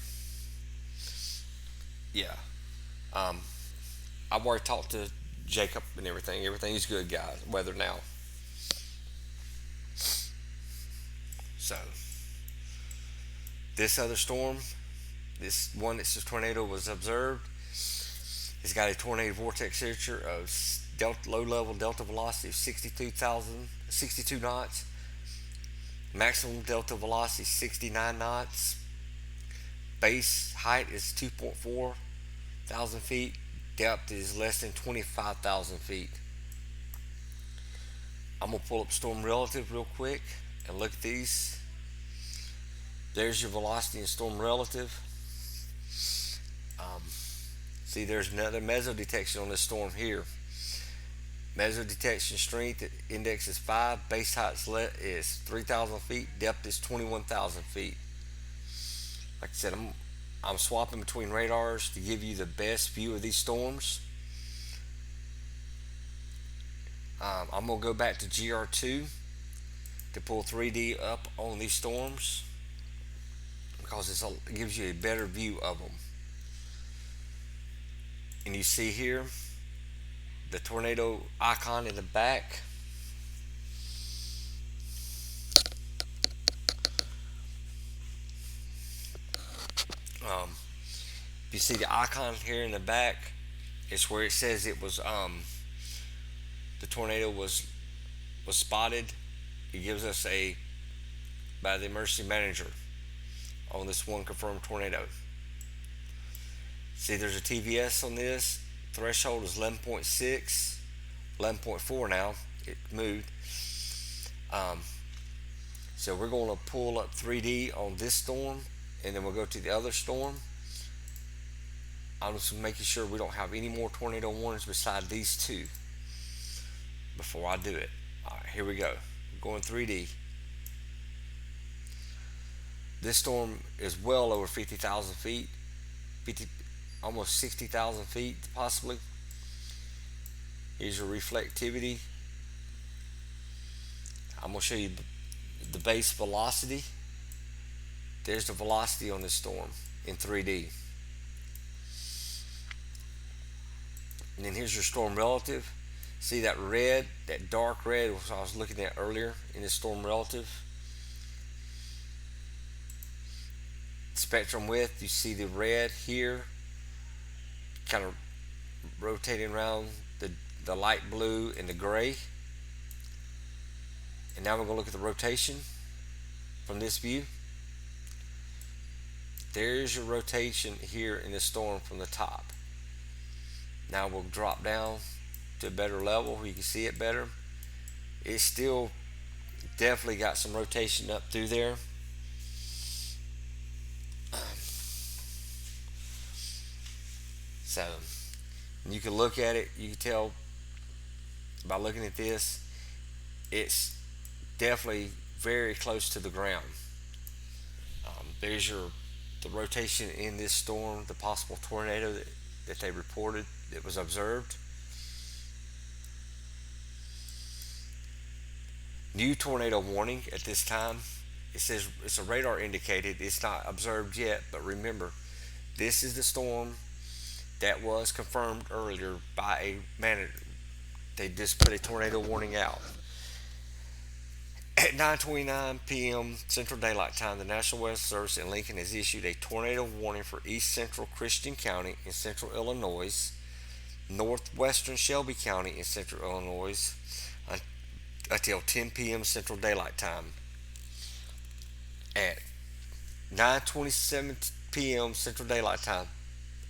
Yeah. Um, I've already talked to Jacob and everything. Everything's good, guys. Weather now. So, this other storm, this one that's a tornado was observed. It's got a tornado vortex signature of low level delta velocity of 62 knots. Maximum delta velocity 69 knots. Base height is 2.4 thousand feet. Depth is less than 25,000 feet. I'm going to pull up storm relative real quick and look at these. There's your velocity and storm relative. Um, See, there's another meso detection on this storm here. Meso detection strength index is 5. Base height is 3,000 feet. Depth is 21,000 feet. Like I said, I'm swapping between radars to give you the best view of these storms. I'm going to go back to GR2 to pull 3D up on these storms because it gives you a better view of them. And you see here the tornado icon in the back. If you see the icon here in the back, it's where it says it was the tornado was spotted. It gives us by the emergency manager on this one confirmed tornado. See, there's a TVS on this. Threshold is 11.6, 11.4 now. It moved. So we're going to pull up 3D on this storm, and then we'll go to the other storm. I'm just making sure we don't have any more tornado warnings beside these two before I do it. All right, here we go. We're going 3D. This storm is well over 50,000 feet. almost 60,000 feet possibly. Here's your reflectivity. I'm going to show you the base velocity. There's the velocity on this storm in 3D. And then here's your storm relative. See that red, that dark red, which I was looking at earlier in the storm relative. Spectrum width, you see the red here, kind of rotating around the light blue and the gray. And now we're going to look at the rotation from this view. There's your rotation here in the storm from the top. Now we'll drop down to a better level where you can see it better. It's still definitely got some rotation up through there. So you can look at it, you can tell by looking at this, it's definitely very close to the ground. There's the rotation in this storm, the possible tornado that they reported that was observed. New tornado warning at this time. It says it's a radar indicated. It's not observed yet, but remember, this is the storm that was confirmed earlier by a manager. They just put a tornado warning out. At 9:29 p.m. Central Daylight Time, the National Weather Service in Lincoln has issued a tornado warning for east central Christian County in central Illinois, northwestern Shelby County in central Illinois, until 10 p.m. Central Daylight Time. At 9:27 p.m. Central Daylight Time,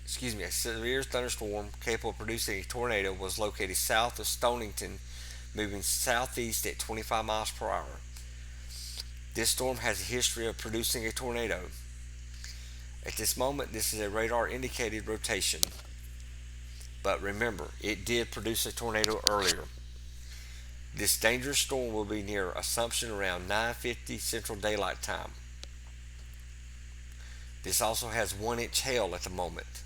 a severe thunderstorm capable of producing a tornado was located south of Stonington, moving southeast at 25 miles per hour. This storm has a history of producing a tornado. At this moment, this is a radar indicated rotation. But remember, it did produce a tornado earlier. This dangerous storm will be near Assumption around 9:50 Central Daylight Time. This also has 1-inch hail at the moment.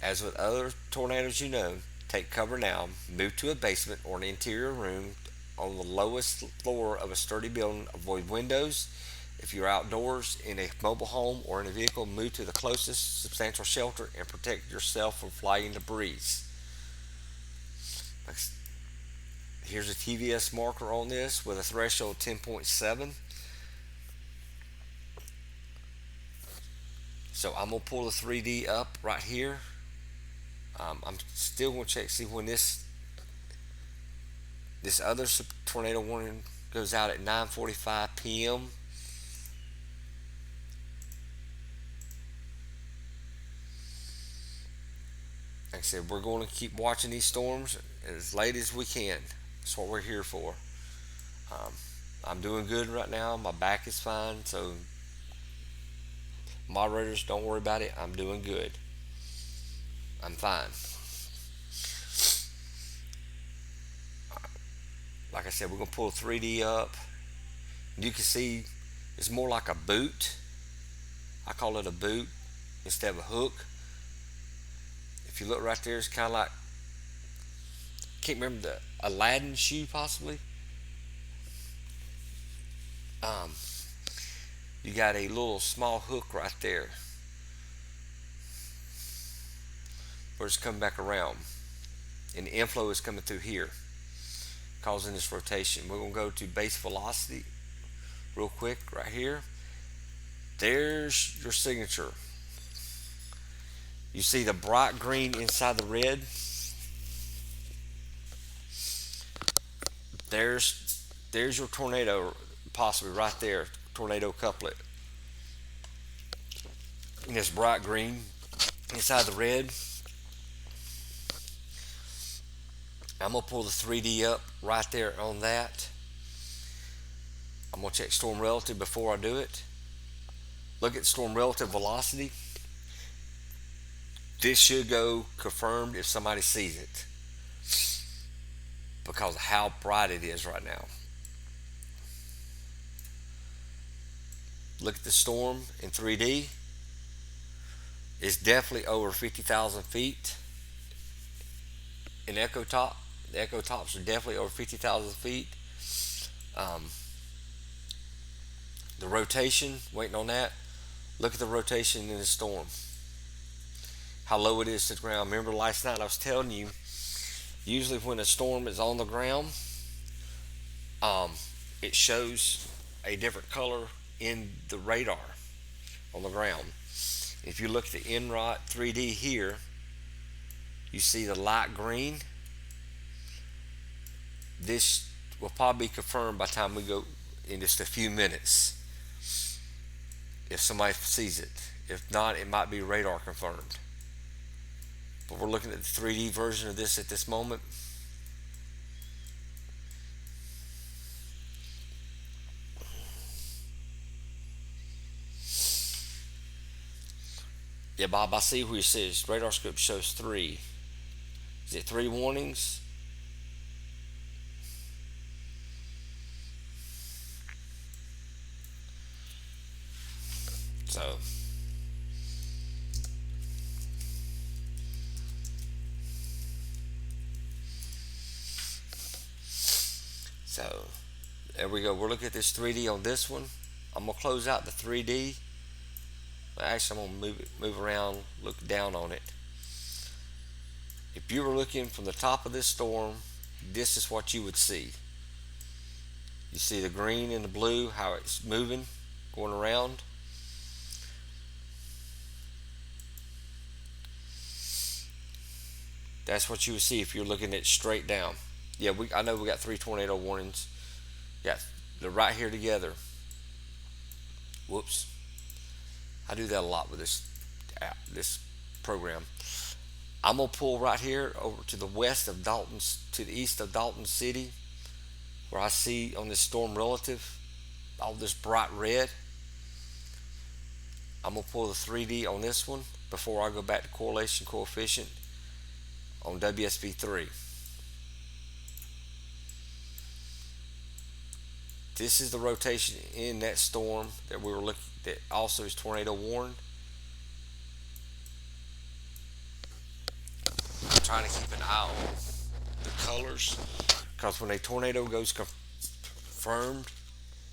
As with other tornadoes, take cover now, move to a basement or an interior room on the lowest floor of a sturdy building, avoid windows. If you're outdoors in a mobile home or in a vehicle, move to the closest substantial shelter and protect yourself from flying debris. Here's a TVS marker on this with a threshold of 10.7. So I'm going to pull the 3D up right here. I'm still going to check, see when this other tornado warning goes out at 9:45 p.m. Like I said, we're going to keep watching these storms as late as we can. That's what we're here for. I'm doing good right now. My back is fine, so moderators, don't worry about it. I'm doing good. I'm fine. Like I said, we're going to pull 3D up. You can see it's more like a boot. I call it a boot instead of a hook. If you look right there, it's kind of like, can't remember, the Aladdin shoe possibly. You got a little small hook right there where it's coming back around, and the inflow is coming through here, causing this rotation. We're going to go to base velocity real quick right here. There's your signature. You see the bright green inside the red? There's your tornado, possibly right there, tornado couplet. And this bright green inside the red. I'm going to pull the 3D up right there on that. I'm going to check storm relative before I do it. Look at storm relative velocity. This should go confirmed if somebody sees it, because of how bright it is right now. Look at the storm in 3D. It's definitely over 50,000 feet in Echo Top. The Echo Tops are definitely over 50,000 feet. Um, the rotation, waiting on that. Look at the rotation in the storm. How low it is to the ground. Remember last night I was telling you, usually when a storm is on the ground, um, it shows a different color in the radar on the ground. If you look at the NROT 3D here, you see the light green. This will probably be confirmed by the time we go in just a few minutes if somebody sees it. If not, it might be radar confirmed. But we're looking at the 3D version of this at this moment. Yeah, Bob, I see where it says radar scope shows three. Is it three warnings? So, so there we go. We're looking at this 3D on this one. I'm gonna close out the 3D. Actually, I'm gonna move around, look down on it. If you were looking from the top of this storm, this is what you would see. You see the green and the blue, how it's moving, going around. That's what you would see if you're looking at straight down. Yeah, I know we got three tornado warnings. Yeah, they're right here together. Whoops. I do that a lot with this app, this program. I'm gonna pull right here over to the west of Dalton, to the east of Dalton City, where I see on this storm relative all this bright red. I'm gonna pull the 3D on this one before I go back to correlation coefficient on WSB3. This is the rotation in that storm that we were looking, that also is tornado warned. I'm trying to keep an eye on the colors because when a tornado goes confirmed,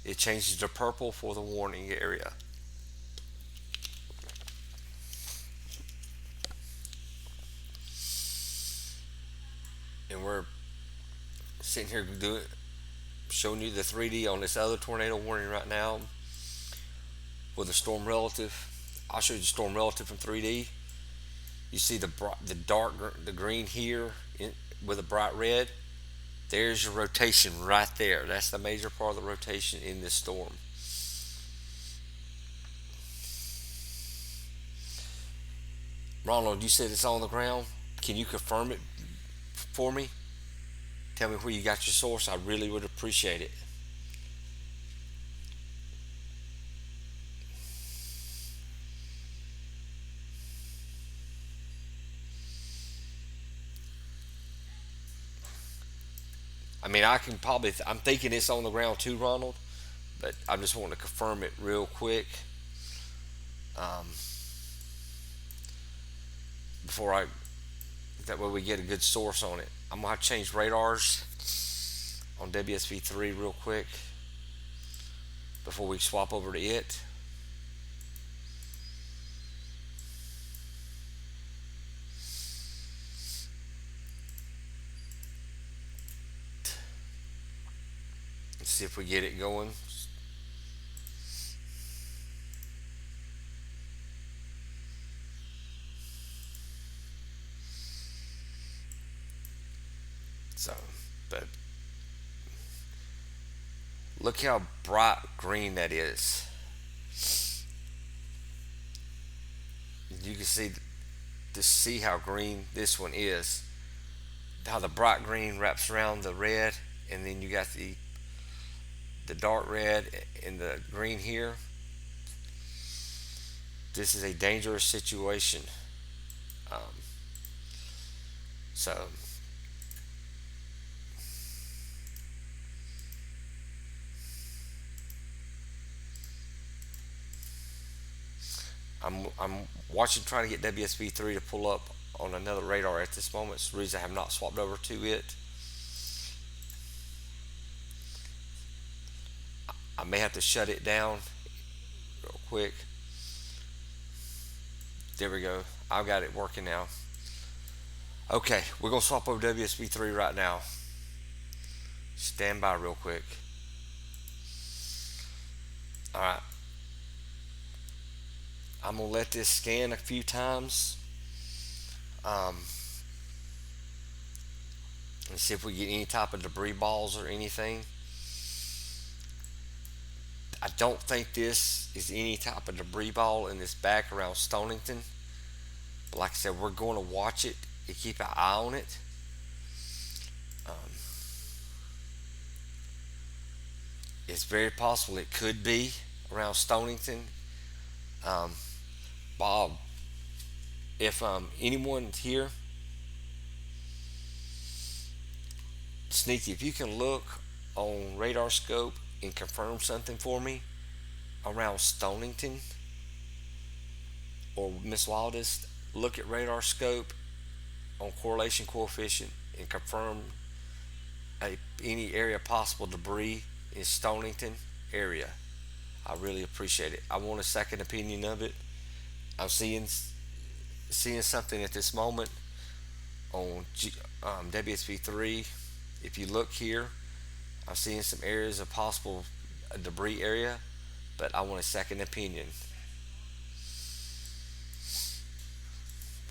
it changes to purple for the warning area. And we're sitting here doing, showing you the 3D on this other tornado warning right now with the storm relative. I'll show you the storm relative from 3D. You see the dark, the green here with a bright red. There's your rotation right there. That's the major part of the rotation in this storm. Ronald, you said it's on the ground. Can you confirm it for me? Tell me where you got your source. I really would appreciate it. I mean, I can probably, I'm thinking it's on the ground too, Ronald, but I just want to confirm it real quick um, before I, that way we get a good source on it. I'm going to have to change radars on WSV3 real quick before we swap over to it. Let's see if we get it going. So, but look how bright green that is. You can see, to see how green this one is, how the bright green wraps around the red, and then you got the dark red and the green here. This is a dangerous situation. Um, so I'm watching, trying to get WSB3 to pull up on another radar at this moment. It's the reason I have not swapped over to it. I may have to shut it down real quick. There we go. I've got it working now. Okay, we're gonna swap over WSB3 right now. Stand by real quick. All right, I'm gonna let this scan a few times. Um, and see if we get any type of debris balls or anything. I don't think this is any type of debris ball in this back around Stonington. But like I said, we're going to watch it and keep an eye on it. Um, it's very possible it could be around Stonington. Um, Bob, if anyone here, Sneaky, if you can look on radar scope and confirm something for me around Stonington, or Miss Wildest, look at radar scope on correlation coefficient and confirm any area possible debris in Stonington area. I really appreciate it. I want a second opinion of it. I'm seeing something at this moment on WSB3. If you look here, I'm seeing some areas of possible debris area, but I want a second opinion.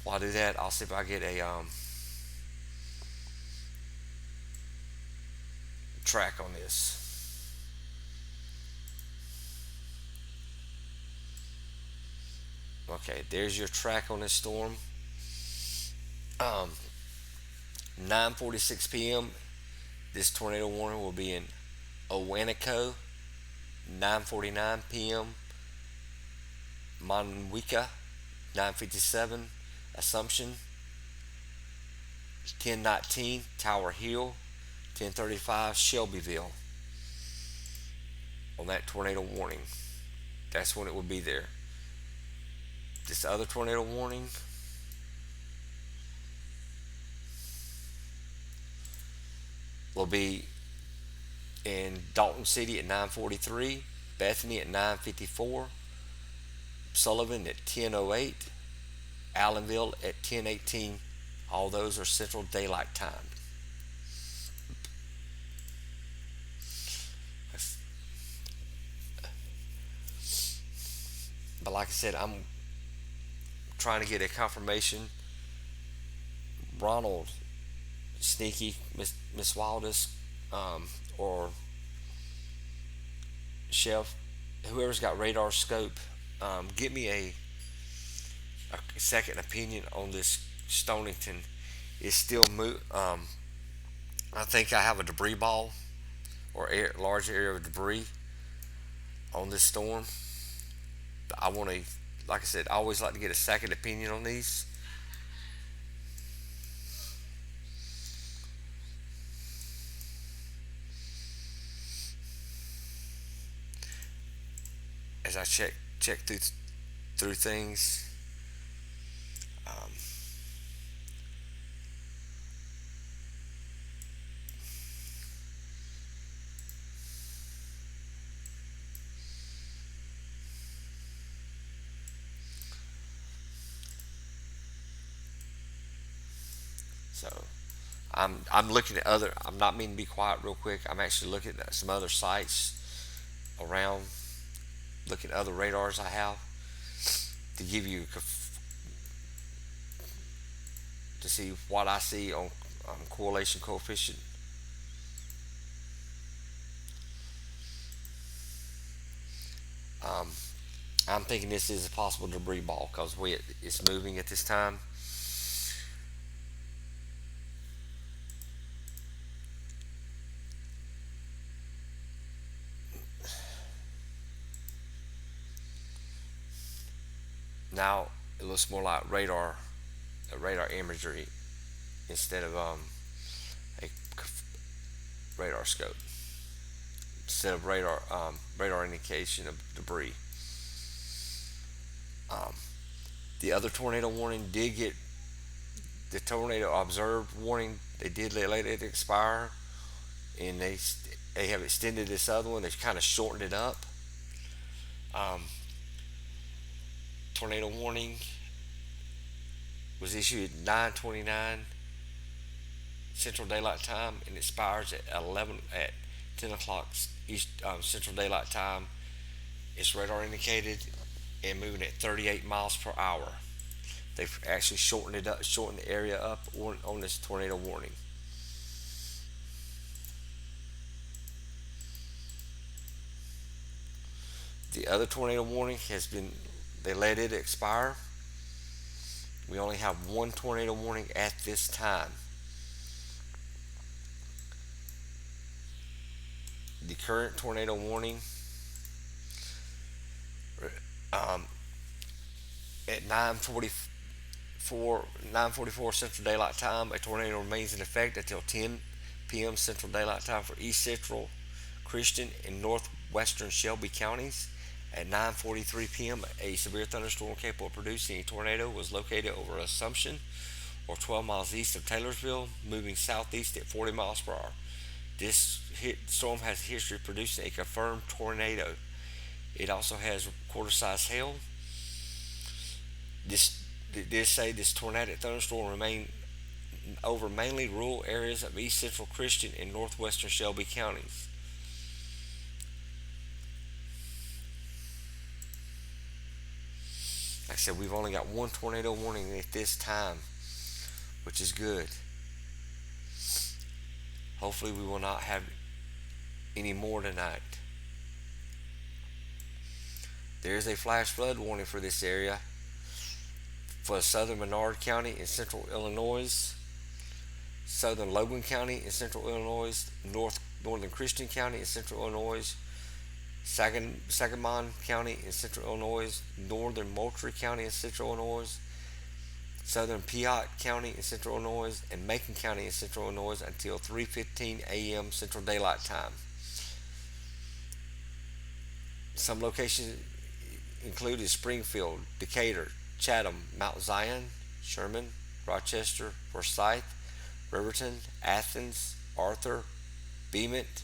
While I do that, I'll see if I get a track on this. Okay, there's your track on this storm. Um, 9:46 p.m. This tornado warning will be in Owanico. 9:49 p.m. Monwika. 9:57 Assumption. 10:19 Tower Hill. 10:35 Shelbyville. On that tornado warning, that's when it will be there. This other tornado warning will be in Dalton City at 9:43, Bethany at 9:54, Sullivan at 10:08, Allenville at 10:18. All those are Central Daylight Time. But like I said, I'm trying to get a confirmation. Ronald, Sneaky, Miss Wildest, or Chef, whoever's got radar scope, get me a second opinion on this Stonington. Is still I think I have a debris ball or large area of debris on this storm. I want to, like I said, I always like to get a second opinion on these. As I check through things. Um, so I'm looking at other. I'm not meaning to be quiet real quick. I'm actually looking at some other sites around. Looking at other radars I have to give you to see what I see on correlation coefficient. Um, I'm thinking this is a possible debris ball because it's moving at this time. Now it looks more like radar imagery instead of a radar scope, instead of radar indication of debris. Um, the other tornado warning did get the tornado observed warning. They did let it expire, and they have extended this other one. They've kind of shortened it up. Um, Tornado warning was issued at 9:29 Central Daylight Time and expires at 10 o'clock East Central Daylight Time. It's radar indicated and moving at 38 miles per hour. They've actually shortened the area up on this tornado warning. The other tornado warning has been, they let it expire. We only have one tornado warning at this time. The current tornado warning um, at 9:44 Central Daylight Time, a tornado remains in effect until 10 p.m. Central Daylight Time for East Central, Christian, and northwestern Shelby counties. At 9:43 p.m., a severe thunderstorm capable of producing a tornado was located over Assumption, or 12 miles east of Taylorsville, moving southeast at 40 miles per hour. This storm has a history of producing a confirmed tornado. It also has quarter-size hail. This did say this tornadic thunderstorm remain over mainly rural areas of east central Christian and northwestern Shelby counties. Like I said, we've only got one tornado warning at this time, which is good. Hopefully, we will not have any more tonight. There is a flash flood warning for this area for southern Menard County in central Illinois, southern Logan County in central Illinois, northern Christian County in central Illinois, Sangamon County in central Illinois, northern Moultrie County in central Illinois, southern Piatt County in central Illinois, and Macon County in central Illinois until 3:15 a.m. Central Daylight Time. Some locations included Springfield, Decatur, Chatham, Mount Zion, Sherman, Rochester, Forsyth, Riverton, Athens, Arthur, Beemont,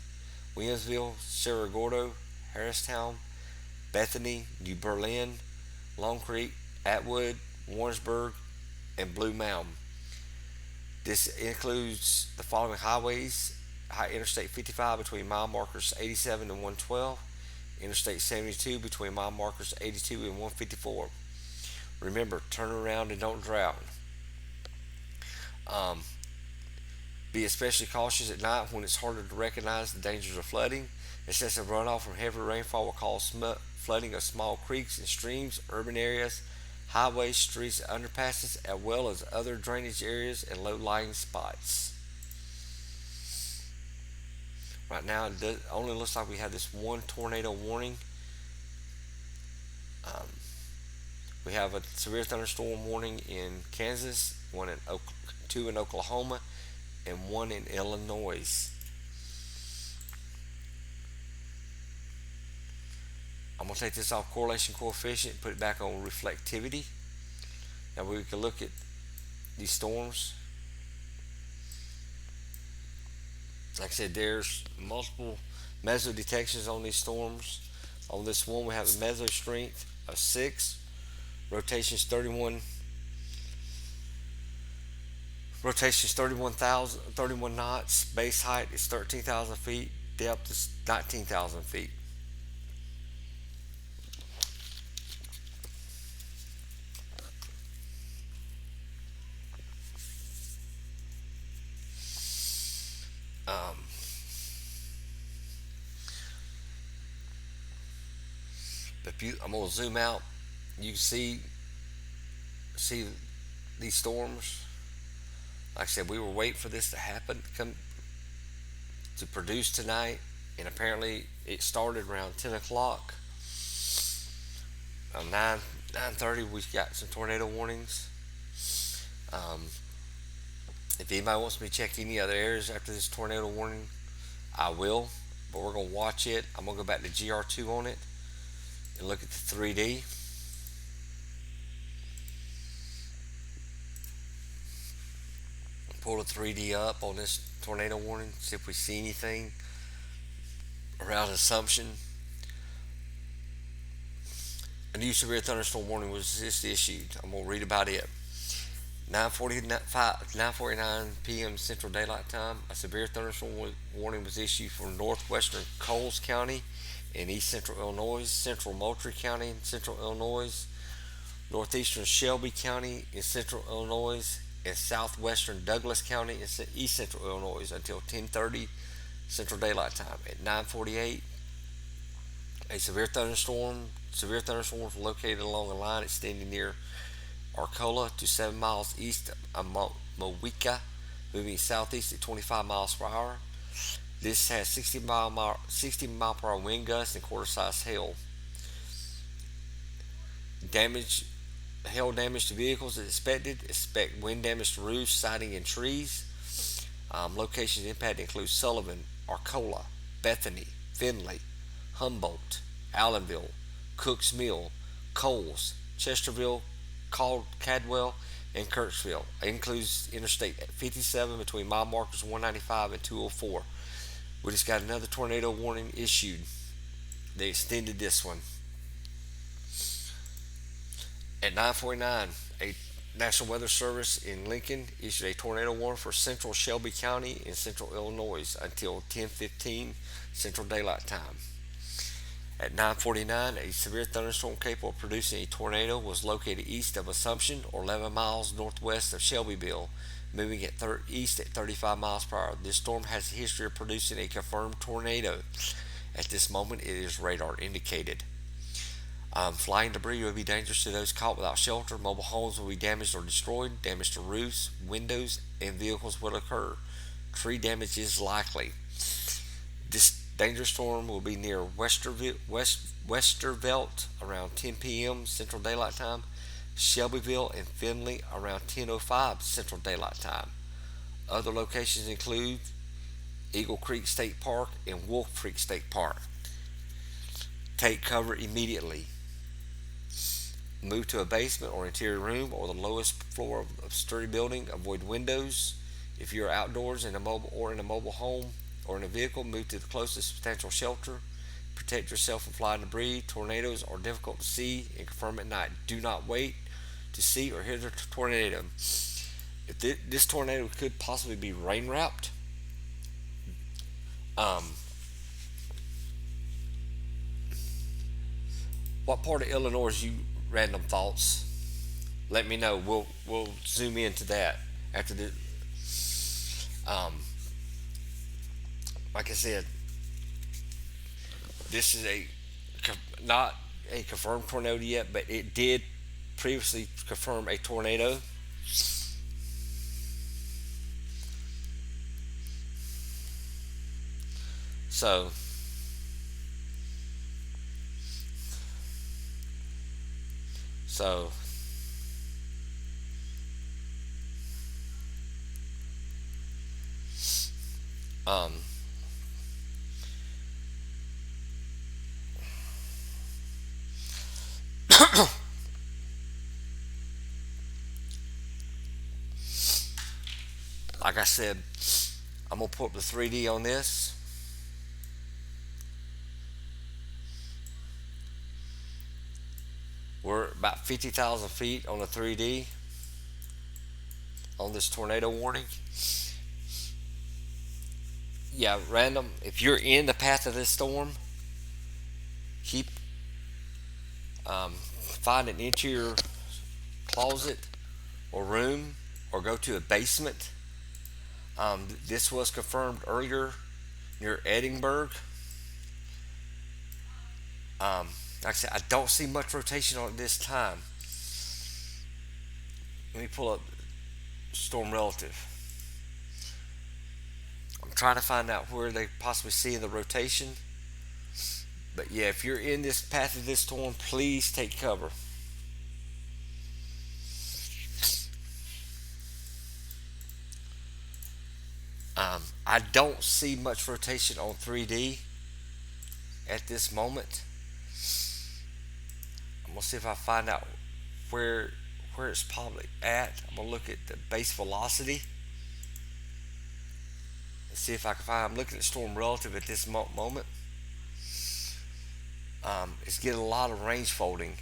Williamsville, Cerro Gordo, Harristown, Bethany, New Berlin, Long Creek, Atwood, Warrensburg, and Blue Mound. This includes the following highways: Interstate 55 between mile markers 87 and 112, Interstate 72 between mile markers 82 and 154. Remember, turn around and don't drown. Um, be especially cautious at night when it's harder to recognize the dangers of flooding. Excessive runoff from heavy rainfall will cause flooding of small creeks and streams, urban areas, highways, streets, and underpasses, as well as other drainage areas and low-lying spots. Right now, it only looks like we have this one tornado warning. Um, we have a severe thunderstorm warning in Kansas, two in Oklahoma, and one in Illinois. I'm going to take this off correlation coefficient and put it back on reflectivity. Now we can look at these storms. Like I said, there's multiple meso detections on these storms. On this one, we have a meso strength of 6, rotations 31 knots, base height is 13,000 feet, depth is 19,000 feet. Um, I'm gonna zoom out. You can see these storms. Like I said, we were waiting for this to happen, to produce tonight, and apparently it started around 10 o'clock. 9:30, we got some tornado warnings. If anybody wants me to check any other areas after this tornado warning, I will. But we're gonna watch it. I'm gonna go back to GR2 on it and look at the 3D. pull the 3D up on this tornado warning, see if we see anything around Assumption. A new severe thunderstorm warning was just issued. I'm going to read about it. 9:49 p.m. Central Daylight Time. A severe thunderstorm warning was issued for northwestern Coles County in east central Illinois, central Moultrie County in central Illinois, northeastern Shelby County in central Illinois, and southwestern Douglas County in east central Illinois until 10:30 Central Daylight Time. At 9:48, a severe thunderstorms were located along a line extending near Arcola to 7 miles east of Moweeka, moving southeast at 25 miles per hour. This has 60 mile per hour wind gusts and quarter size hail. Damage Hail damage to vehicles is expected. Expect wind damage to roofs, siding, and trees. Locations impacted include Sullivan, Arcola, Bethany, Findlay, Humboldt, Allenville, Cooks Mill, Coles, Chesterville, Cadwell, and Kirksville. It includes Interstate 57 between mile markers 195 and 204. We just got another tornado warning issued. They extended this one. At 9:49, a National Weather Service in Lincoln issued a tornado warning for central Shelby County in central Illinois until 10:15 Central Daylight Time. At 9:49, a severe thunderstorm capable of producing a tornado was located east of Assumption or 11 miles northwest of Shelbyville, moving east at 35 miles per hour. This storm has a history of producing a confirmed tornado. At this moment, it is radar indicated. Flying debris will be dangerous to those caught without shelter. Mobile homes will be damaged or destroyed. Damage to roofs, windows, and vehicles will occur. Tree damage is likely. This dangerous storm will be near Westervelt around 10 p.m. Central Daylight Time, Shelbyville and Findlay around 10:05 Central Daylight Time. Other locations include Eagle Creek State Park and Wolf Creek State Park. Take cover immediately. Move to a basement or interior room or the lowest floor of a sturdy building. Avoid windows. If you're outdoors in a mobile home or in a vehicle, move to the closest substantial shelter. Protect yourself from flying debris. Tornadoes are difficult to see and confirm at night. Do not wait to see or hear the tornado. If this tornado could possibly be rain wrapped, what part of Illinois is you? Random thoughts. Let me know. We'll zoom into that after the. Like I said, this is not a confirmed tornado yet, but it did previously confirm a tornado. So so um like I said, I'm gonna put up the 3D on this. We're about 50,000 feet on the 3D on this tornado warning. Yeah, random. If you're in the path of this storm, keep find an interior closet or room or go to a basement. This was confirmed earlier near Edinburgh. Like I said, I don't see much rotation on it this time. Let me pull up storm relative. I'm trying to find out where they possibly see the rotation. But yeah, if you're in this path of this storm, please take cover. I don't see much rotation on 3D at this moment. I'm gonna see if I find out where it's probably at. I'm gonna look at the base velocity. see if I can find. I'm looking at storm relative at this moment. It's getting a lot of range folding,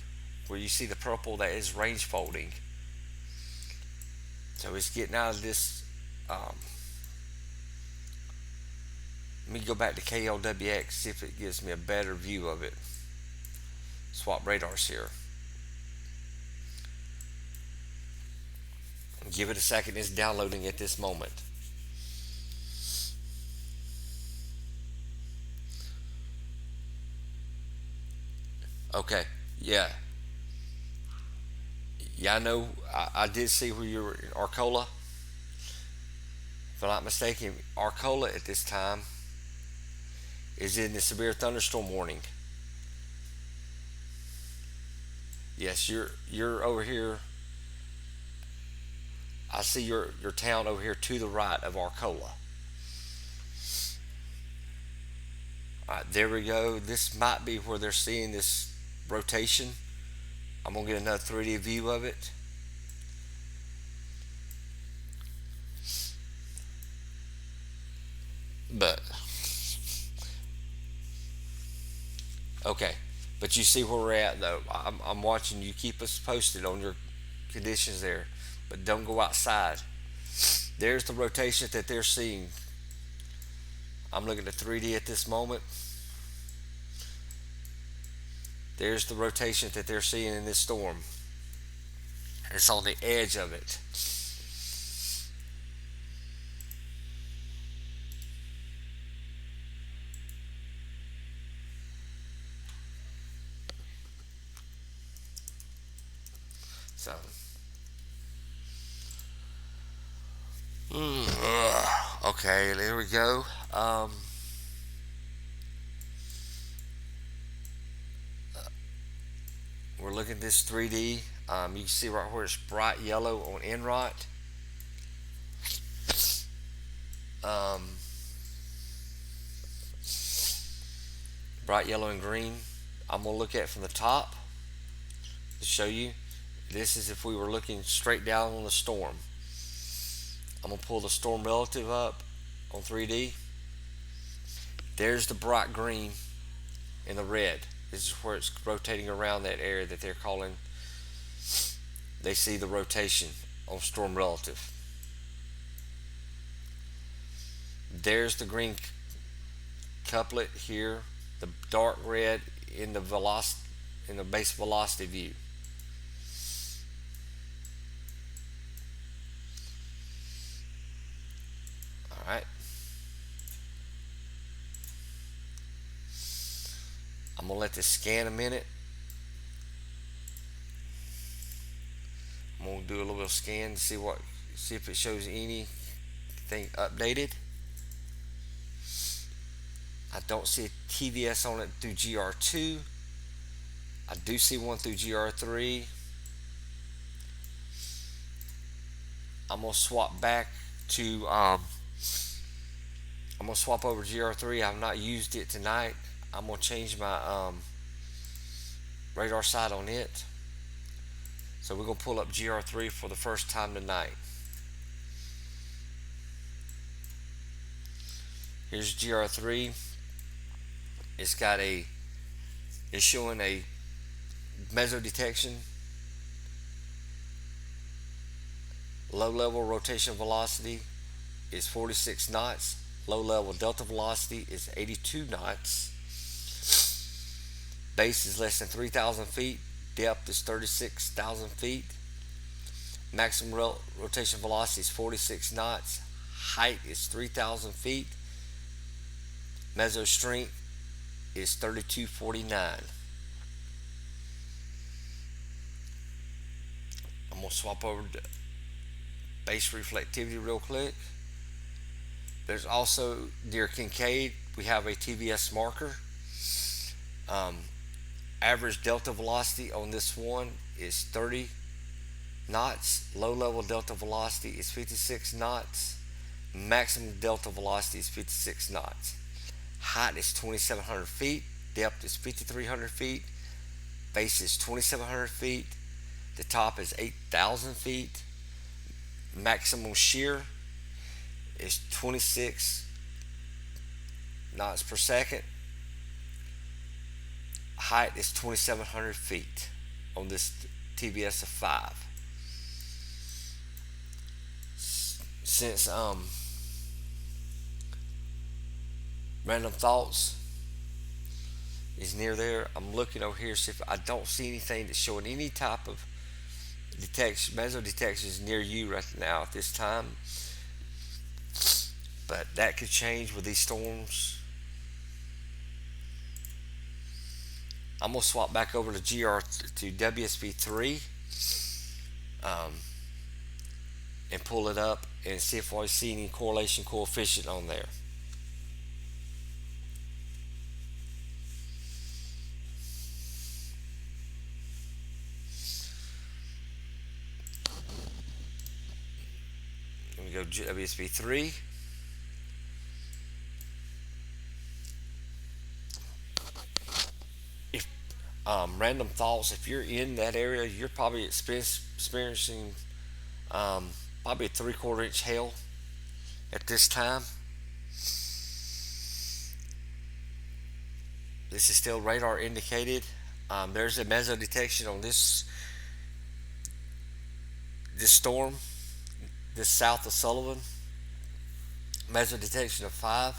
where you see the purple that is range folding. So it's getting out of this. Um, Let me go back to KLWX, see if it gives me a better view of it. Swap radars here. Give it a second, it's downloading at this moment. Okay, yeah. Yeah, I know. I did see where you were in Arcola. If I'm not mistaken, Arcola at this time is in the severe thunderstorm warning. Yes, you're over here. I see your town over here to the right of Arcola. All right, there we go. This might be where they're seeing this rotation. I'm gonna get another 3D view of it. But okay, but you see where we're at though. I'm watching you. Keep us posted on your conditions there, but don't go outside. There's the rotation that they're seeing. I'm looking at 3D at this moment. There's the rotation that they're seeing in this storm. It's on the edge of it. So, okay, there we go. We're looking at this 3D. You can see right where it's bright yellow on Enrot. Um, Bright yellow and green. I'm gonna look at it from the top to show you. This is if we were looking straight down on the storm. I'm gonna pull the storm relative up on 3D. There's the bright green and the red. This is where it's rotating around that area that they're calling. They see the rotation on storm relative. There's the green couplet here, the dark red in the velocity, in the base velocity view. All right. I'm gonna let this scan a minute. I'm gonna do a little bit of scan to see if it shows anything updated. I don't see a TVS on it through GR2. I do see one through GR3. I'm gonna swap back to I'm gonna swap over GR3. I've not used it tonight. I'm gonna change my radar side on it. So we're gonna pull up GR3 for the first time tonight. Here's GR3. It's showing a meso detection, low level rotation velocity is 46 knots, low level delta velocity is 82 knots, base is less than 3,000 feet, depth is 36,000 feet, maximum rotation velocity is 46 knots, height is 3,000 feet, meso strength is 3249. I'm gonna swap over to base reflectivity real quick. There's also near Kincaid, we have a TVS marker. Average delta velocity on this one is 30 knots. Low level delta velocity is 56 knots. Maximum delta velocity is 56 knots. Height is 2,700 feet. Depth is 5,300 feet. Base is 2,700 feet. The top is 8,000 feet. Maximum shear is 26 knots per second. Height is 2,700 feet on this TVS of 5. Since Random Thoughts is near there, I'm looking over here see if I don't see anything that's showing any type of detection, meso detections near you right now at this time. But that could change with these storms. I'm gonna swap back over to WSB3 um, and pull it up and see if I see any correlation coefficient on there. Let me go WSB3. If Random Thoughts, if you're in that area, you're probably experiencing probably a 3/4 inch hail at this time. This is still radar indicated. There's a meso detection on this storm, this south of Sullivan. Meso detection of 5.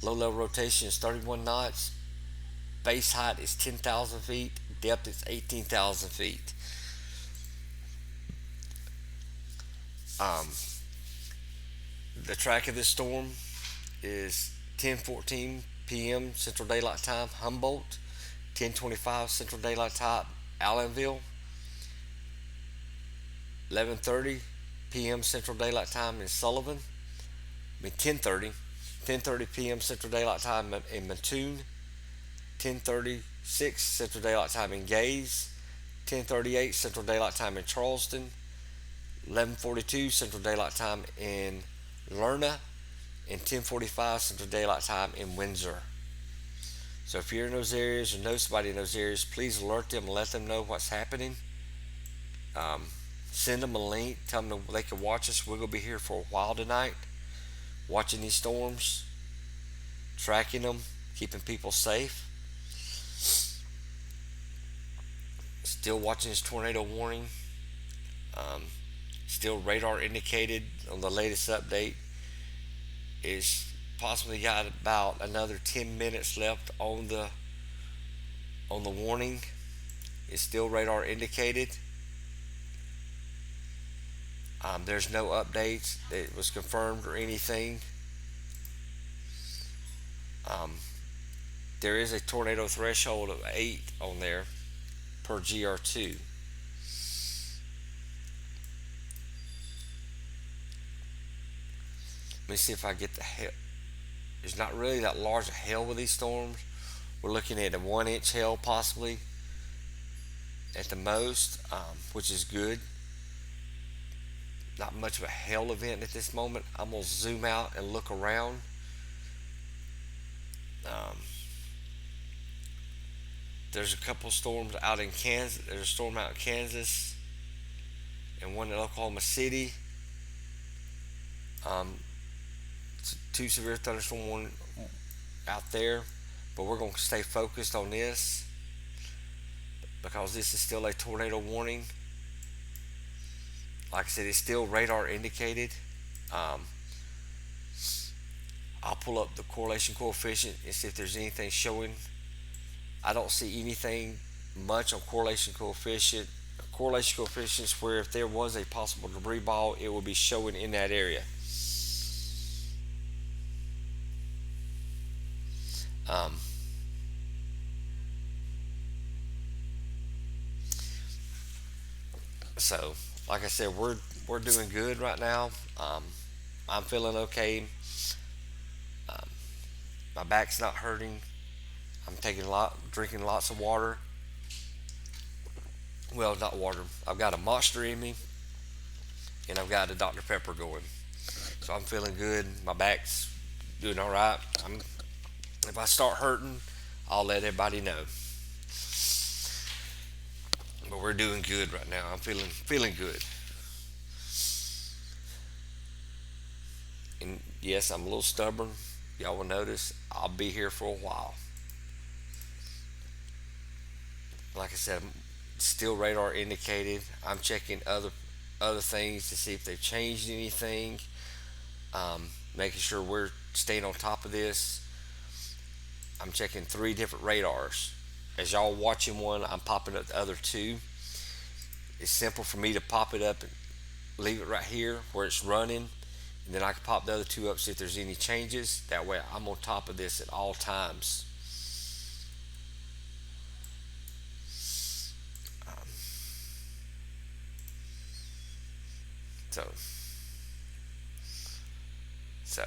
Low level rotation is 31 knots. Base height is 10,000 feet. Depth is 18,000 feet. Um, the track of this storm is 10:14 p.m. Central Daylight Time, Humboldt. 10:25 Central Daylight Time, Allenville. 11:30 p.m. Central Daylight Time in Sullivan. 10:30 p.m. Central Daylight Time in Mattoon. 10:36 Central Daylight Time in Gaze. 10:38 Central Daylight Time in Charleston. 11:42 Central Daylight Time in Lerna, and 10:45 Central Daylight Time in Windsor. So if you're in those areas or know somebody in those areas, please alert them and let them know what's happening. Um, Send them a link. Tell them they can watch us. We're going to be here for a while tonight, watching these storms, tracking them, keeping people safe. Still watching this tornado warning. Um, Still radar indicated on the latest update is possibly got about another 10 minutes left on the warning. It's still radar indicated. There's no updates that was confirmed or anything. Um, there is a tornado threshold of 8 on there per GR2. Let me see if I get the hail. There's not really that large a hail with these storms. We're looking at a 1 inch hail possibly at the most, which is good. Not much of a hail event at this moment. I'm going to zoom out and look around. There's a couple storms out in Kansas. There's a storm out in Kansas and one in Oklahoma City. Two severe thunderstorm warning out there, but we're going to stay focused on this because this is still a tornado warning. Like I said, it's still radar indicated. I'll pull up the correlation coefficient and see if there's anything showing. I don't see anything much on correlation coefficient. Correlation coefficients where if there was a possible debris ball, it would be showing in that area. So, like I said, we're doing good right now. I'm feeling okay. Um, my back's not hurting. I'm drinking lots of water. Well, not water. I've got a Monster in me, and I've got a Dr. Pepper going. So I'm feeling good. My back's doing all right. If I start hurting, I'll let everybody know. But we're doing good right now. I'm feeling good. And yes, I'm a little stubborn. y'all will notice I'll be here for a while. Like I said, still radar indicated. I'm checking other things to see if they've changed anything. Making sure we're staying on top of this. I'm checking three different radars. As y'all watching one, I'm popping up the other two. It's simple for me to pop it up and leave it right here where it's running, and then I can pop the other two up, see if there's any changes. That way I'm on top of this at all times. Um, so so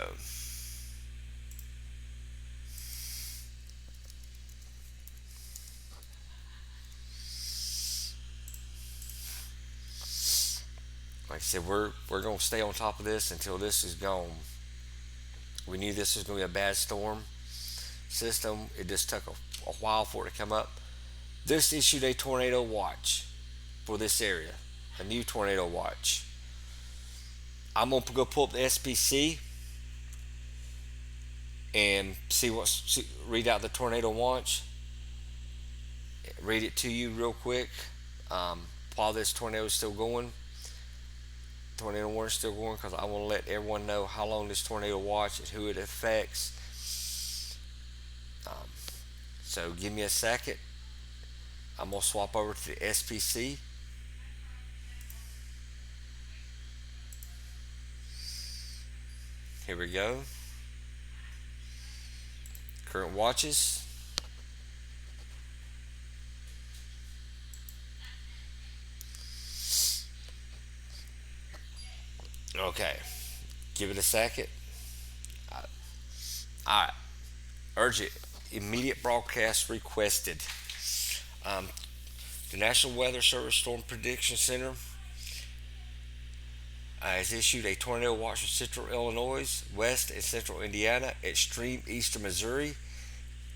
like I said, we're gonna stay on top of this until this is gone. We knew this was gonna be a bad storm system. It just took a while for it to come up. This issued a tornado watch for this area, a new tornado watch. I'm gonna go pull up the SPC and read out the tornado watch. Read it to you real quick um, while this tornado is still going. Tornado warning is still going because I want to let everyone know how long this tornado watch and who it affects. Um, so give me a second. I'm gonna swap over to the SPC. Here we go. Current watches. Okay. Give it a second. Alright. Urgent. Immediate broadcast requested. Um, the National Weather Service Storm Prediction Center has issued a tornado watch for central Illinois, west and central Indiana, extreme eastern Missouri,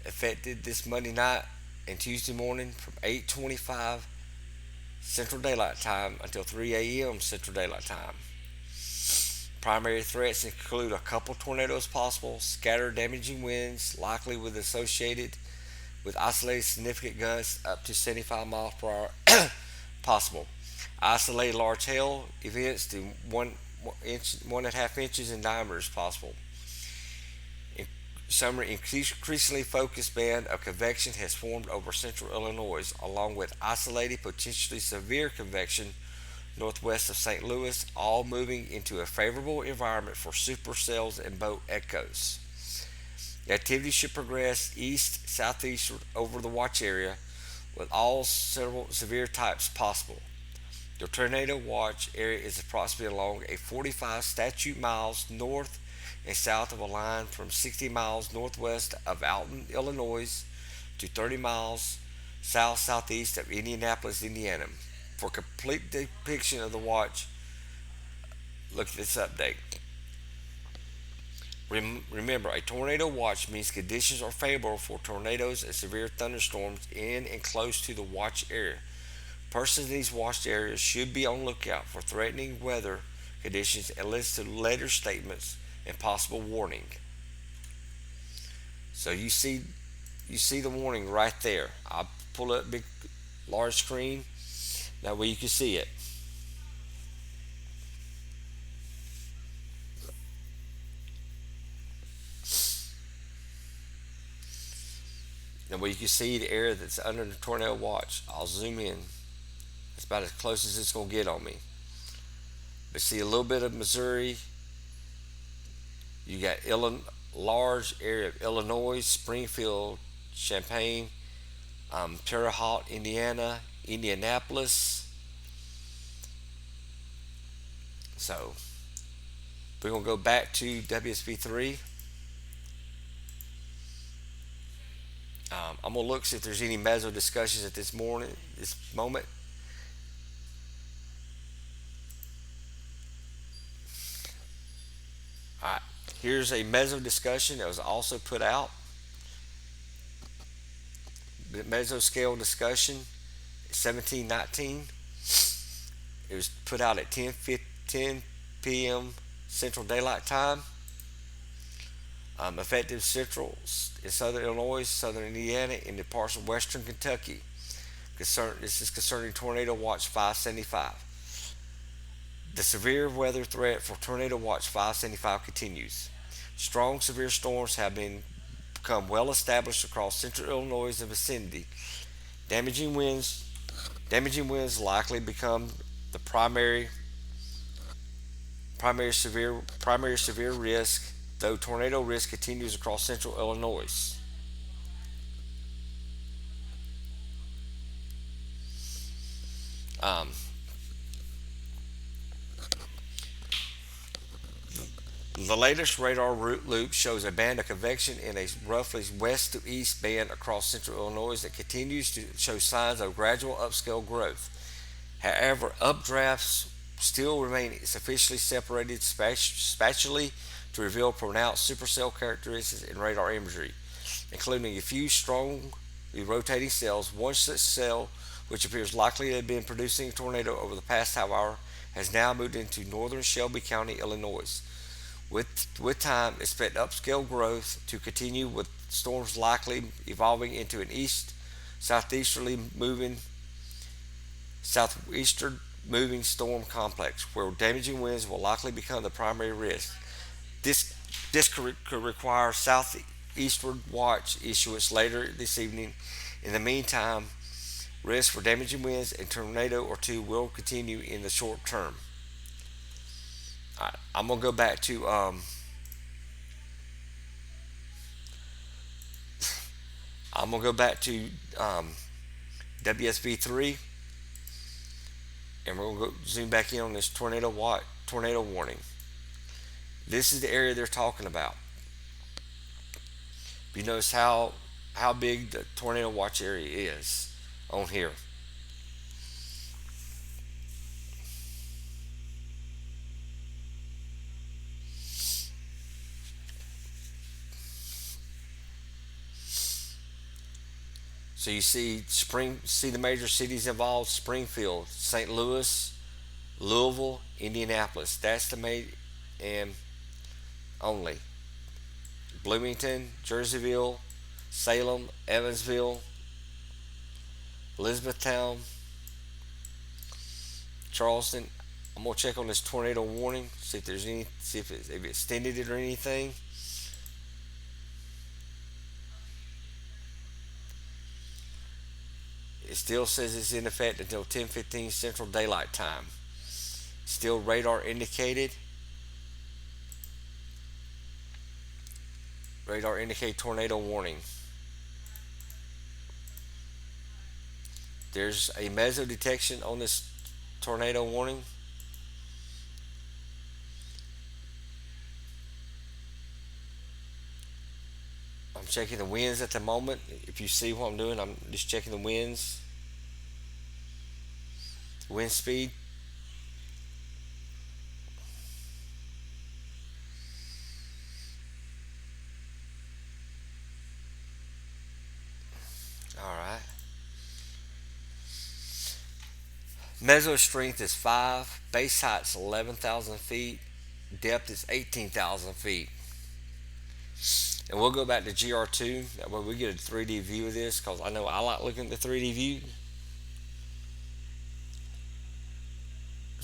affected this Monday night and Tuesday morning from 8:25 Central Daylight Time until 3 a.m. Central Daylight Time. Primary threats include a couple tornadoes possible, scattered damaging winds, likely with associated with isolated significant gusts up to 75 miles per hour possible. Isolated large hail events to 1.5 inches in diameter is possible. Summer increasingly focused band of convection has formed over central Illinois, along with isolated potentially severe convection northwest of St. Louis, all moving into a favorable environment for supercells and boat echoes. The activity should progress east southeast over the watch area, with all several severe types possible. The tornado watch area is approximately along a 45 statute miles north and south of a line from 60 miles northwest of Alton, Illinois to 30 miles south southeast of Indianapolis, Indiana. For complete depiction of the watch, look at this update. Remember, a tornado watch means conditions are favorable for tornadoes and severe thunderstorms in and close to the watch area. Persons in these watched areas should be on lookout for threatening weather conditions and listen to later statements and possible warning. So you see the warning right there. I'll pull up big large screen that way you can see it. That way you can see the area that's under the tornado watch. I'll zoom in. It's about as close as it's going to get on me. But see a little bit of Missouri. You got large area of Illinois, Springfield, Champaign, Terre Haute, Indiana, Indianapolis. So we're going to go back to WSB3. I'm going to look see if there's any meso discussions at this moment. All right, here's a meso discussion that was also put out. The mesoscale discussion, 1719. It was put out at 10 p.m. Central Daylight Time. Effective central in southern Illinois, southern Indiana, and the parts of western Kentucky. This is concerning Tornado Watch 575. The severe weather threat for Tornado Watch 575 continues. Strong, severe storms have become well established across central Illinois and vicinity. Damaging winds, damaging winds likely become the primary severe risk, though tornado risk continues across central Illinois. Um, the latest radar loop shows a band of convection in a roughly west to east band across central Illinois that continues to show signs of gradual upscale growth. However, updrafts still remain sufficiently separated spatially to reveal pronounced supercell characteristics in radar imagery, including a few strongly rotating cells. One such cell, which appears likely to have been producing a tornado over the past half hour, has now moved into northern Shelby County, Illinois. With time, expect upscale growth to continue, with storms likely evolving into an southeasterly moving southeastern moving storm complex, where damaging winds will likely become the primary risk. This this could require southeastward watch issuance later this evening. In the meantime, risk for damaging winds and tornado or two will continue in the short term. All right, I'm gonna go back to I'm gonna go back to WSB3, and we're gonna go zoom back in on this tornado warning. This is the area they're talking about. You notice how big the tornado watch area is on here. So you see the major cities involved: Springfield, St. Louis, Louisville, Indianapolis. That's the main and only. Bloomington, Jerseyville, Salem, Evansville, Elizabethtown, Charleston. I'm gonna check on this tornado warning, see if it extended it or anything. It still says it's in effect until 10:15 Central Daylight Time. Still radar indicated. Radar indicate tornado warning. There's a meso detection on this tornado warning. I'm checking the winds at the moment. If you see what I'm doing, I'm just checking the wind speed. All right. Meso strength is 5. Base height's 11,000 feet. Depth is 18,000 feet. And we'll go back to GR2. That way we get a 3D view of this, because I know I like looking at the 3D view.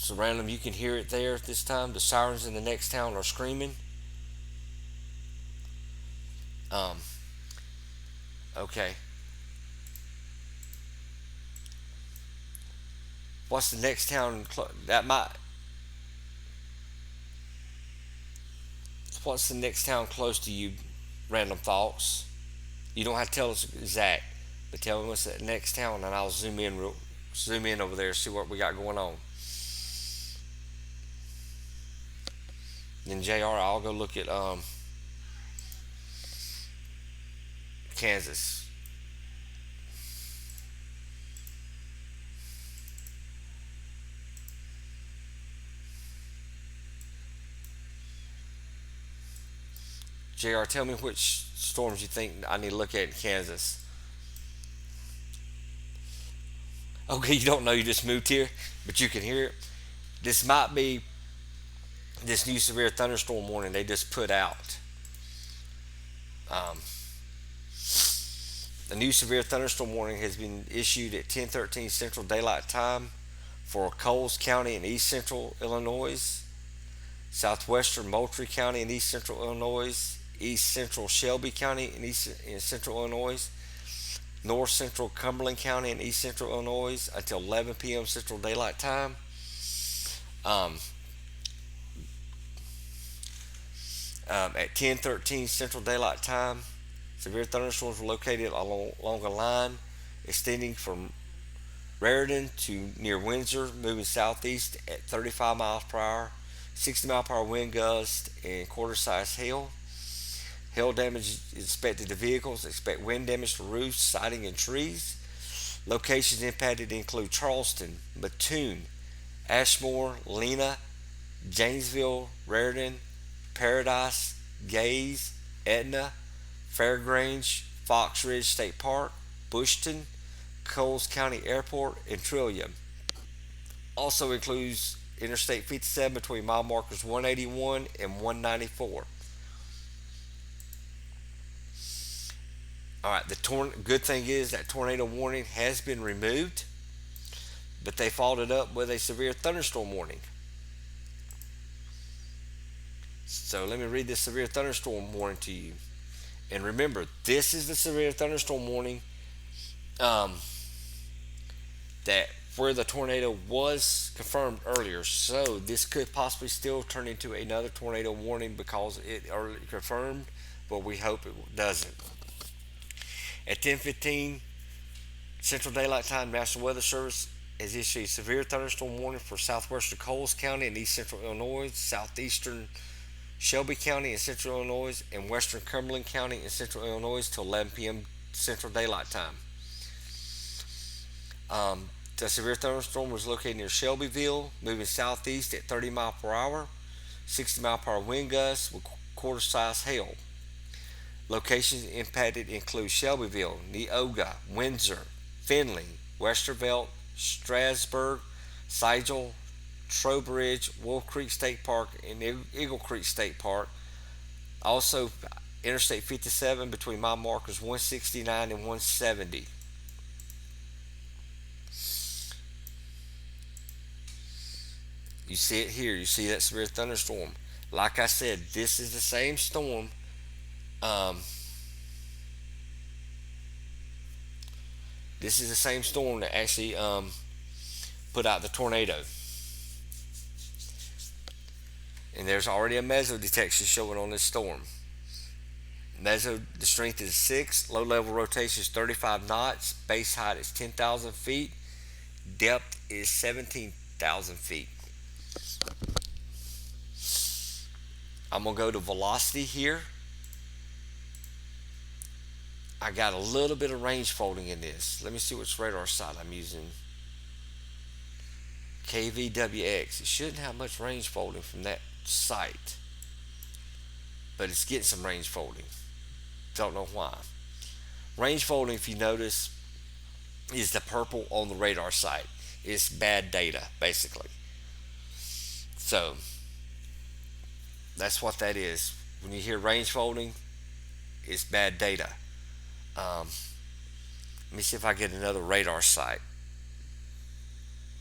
So random, you can hear it there at this time. The sirens in the next town are screaming. Um, okay. What's the next town? That might. What's the next town close to you? Random thoughts. You don't have to tell us exact, but tell me what's the next town, and I'll zoom in over there, see what we got going on. Then JR, I'll go look at Kansas. JR, tell me which storms you think I need to look at in Kansas. Okay, you don't know, you just moved here, but you can hear it. This might be this new severe thunderstorm warning they just put out. Um, a new severe thunderstorm warning has been issued at 10:13 Central Daylight Time for Coles County in east central Illinois, southwestern Moultrie County in east central Illinois, east central Shelby County in central Illinois, north central Cumberland County in east central Illinois until 11 p.m. Central Daylight Time. Um, at 10:13 Central Daylight Time, severe thunderstorms were located along a line extending from Raritan to near Windsor, moving southeast at 35 miles per hour, 60-mile-per-hour wind gust, and quarter-size hail. Hail damage is expected to vehicles. Expect wind damage to roofs, siding, and trees. Locations impacted include Charleston, Mattoon, Ashmore, Lena, Janesville, Raritan, Paradise, Gaze, Etna, Fairgrange, Fox Ridge State Park, Bushton, Coles County Airport, and Trillium. Also includes Interstate 57 between mile markers 181 and 194. All right, the good thing is that tornado warning has been removed, but they followed it up with a severe thunderstorm warning. So let me read this severe thunderstorm warning to you. And remember, this is the severe thunderstorm warning um, that where the tornado was confirmed earlier. So this could possibly still turn into another tornado warning because it already confirmed, but we hope it doesn't. At 10:15 Central Daylight Time, National Weather Service has issued a severe thunderstorm warning for southwestern Coles County and east central Illinois, southeastern Shelby County in central Illinois, and western Cumberland County in central Illinois till 11 p.m. Central Daylight Time. The severe thunderstorm was located near Shelbyville, moving southeast at 30 miles per hour, 60 mile per hour wind gusts with quarter size hail. Locations impacted include Shelbyville, Neoga, Windsor, Findlay, Westervelt, Strasburg, Sigel, Trowbridge, Wolf Creek State Park, and Eagle Creek State Park. Also, Interstate 57 between mile markers 169 and 170. You see it here. You see that severe thunderstorm. Like I said, this is the same storm. Um, this is the same storm that actually put out the tornado. And there's already a meso detection showing on this storm. Meso, the strength is 6, low level rotation is 35 knots, base height is 10,000 feet, depth is 17,000 feet. I'm going to go to velocity here. I got a little bit of range folding in this. Let me see which radar site I'm using. KVWX. It shouldn't have much range folding from that site, but it's getting some range folding. Don't know why. Range folding, if you notice, is the purple on the radar site. It's bad data, basically. So that's what that is. When you hear range folding, it's bad data. Let me see if I get another radar site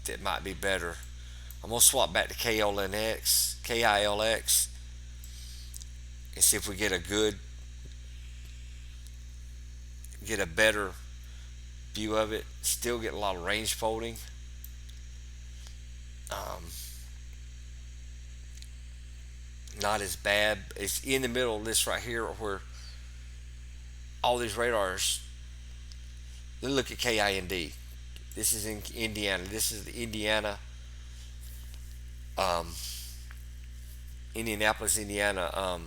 that might be better. I'm gonna swap back to KILX, and see if we get a better view of it. Still get a lot of range folding. Not as bad. It's in the middle of this right here where all these radars. Let's look at KIND. This is in Indiana. This is the um, Indianapolis, Indiana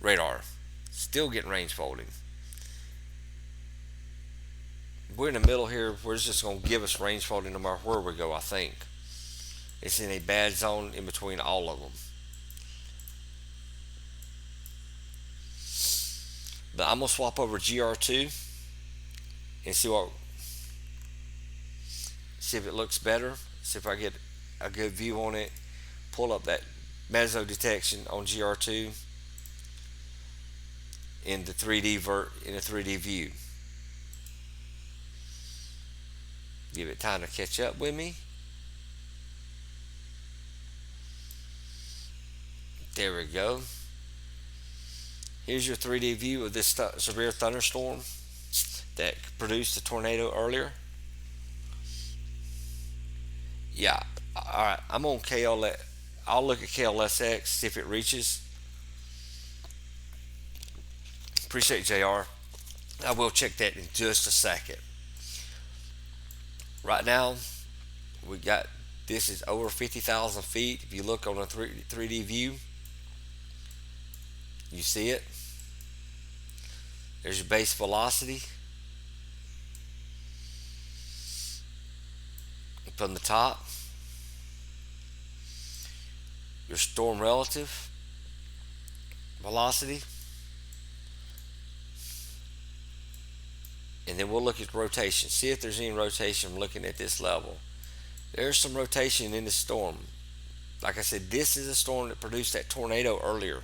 radar. Still getting range folding. We're in the middle here. We're just going to give us range folding no matter where we go, I think. It's in a bad zone in between all of them. But I'm going to swap over GR2 and see if it looks better. See if I get a good view on it. Pull up that meso detection on GR2. in the 3D in a 3D view. Give it time to catch up with me. There we go. Here's your 3D view of this severe thunderstorm that produced a tornado earlier. Yeah, all right. I'm on KLS. I'll look at KLSX, see if it reaches. Appreciate JR. I will check that in just a second. Right now, we got this is over 50,000 feet. If you look on a 3D view, you see it. There's your base velocity from the top. Your storm relative velocity. And then we'll look at rotation. See if there's any rotation looking at this level. There's some rotation in the storm. Like I said, this is a storm that produced that tornado earlier.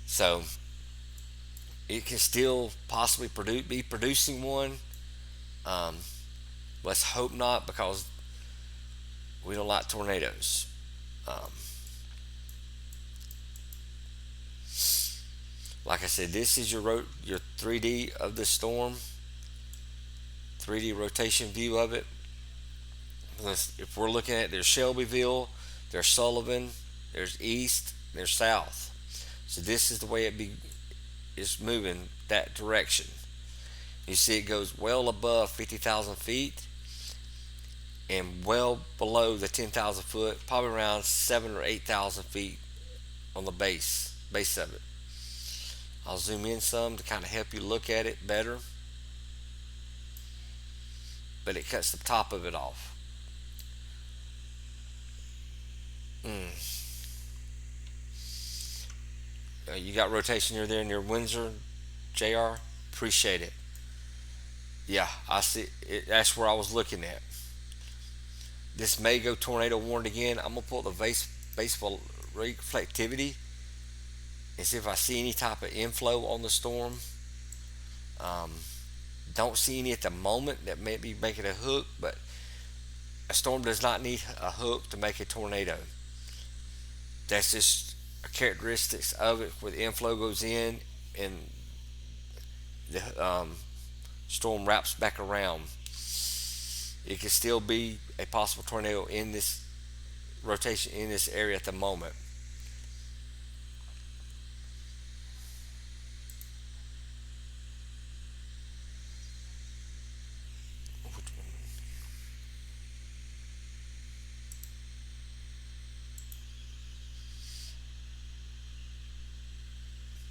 So it can still possibly be producing one. Let's hope not, because we don't like tornadoes. Like I said, this is your 3D of the storm, 3D rotation view of it. If we're looking at, there's Shelbyville, there's Sullivan, there's east, there's south. So this is the way it is moving that direction. You see it goes well above 50,000 feet and well below the 10,000 foot, probably around 7 or 8,000 feet on the base of it. I'll zoom in some to kind of help you look at it better. But it cuts the top of it off. You got rotation near there near Windsor, JR? Appreciate it. Yeah, I see it. That's where I was looking at. This may go tornado warned again. I'm going to pull the baseball reflectivity and see if I see any type of inflow on the storm. Don't see any at the moment that may be making a hook, but a storm does not need a hook to make a tornado. That's just a characteristics of it, where the inflow goes in and the storm wraps back around. It could still be a possible tornado in this rotation in this area at the moment.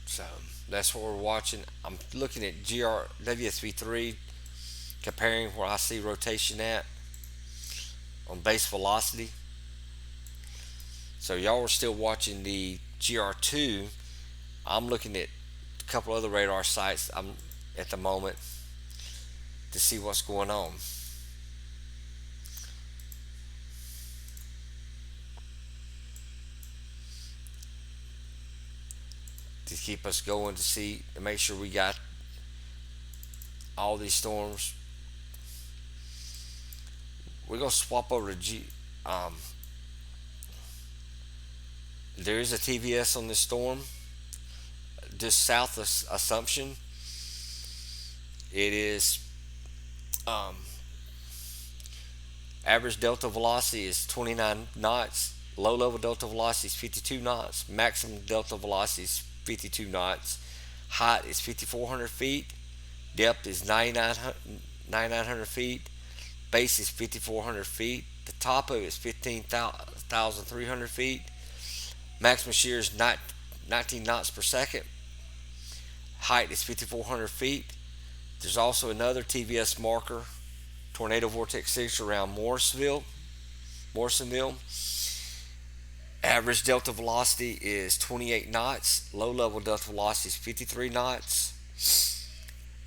So that's what we're watching. I'm looking at WSV3, comparing where I see rotation at on base velocity. So y'all are still watching the GR2. I'm looking at a couple other radar sites at the moment to see what's going on. To keep us going to make sure we got all these storms. We're gonna swap over to there is a TVS on this storm just south of Assumption. It is average delta velocity is 29 knots. Low level delta velocity is 52 knots. Maximum delta velocity is 52 knots. Height is 5,400 feet. Depth is 9,900 feet. Base is 5,400 feet. The top of it is 15,300 feet. Maximum shear is 19 knots per second. Height is 5,400 feet. There's also another TVS marker, tornado vortex signature around Morrisonville. Average delta velocity is 28 knots. Low level delta velocity is 53 knots.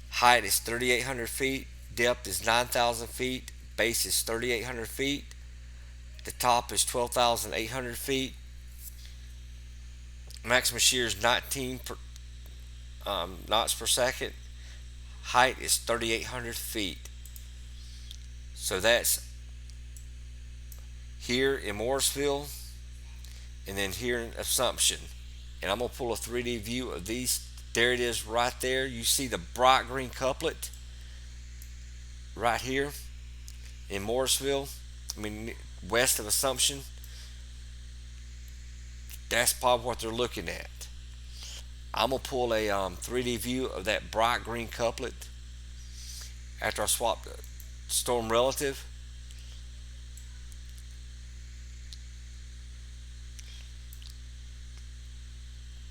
Height is 3,800 feet. Depth is 9,000 feet. Base is 3,800 feet. The top is 12,800 feet. Maximum shear is 19 knots per second. Height is 3,800 feet. So that's here in Morrisville and then here in Assumption. And I'm going to pull a 3D view of these. There it is right there. You see the bright green couplet right here in Morrisville. I mean, west of Assumption. That's probably what they're looking at. I'm going to pull a 3D view of that bright green couplet after I swap the storm relative.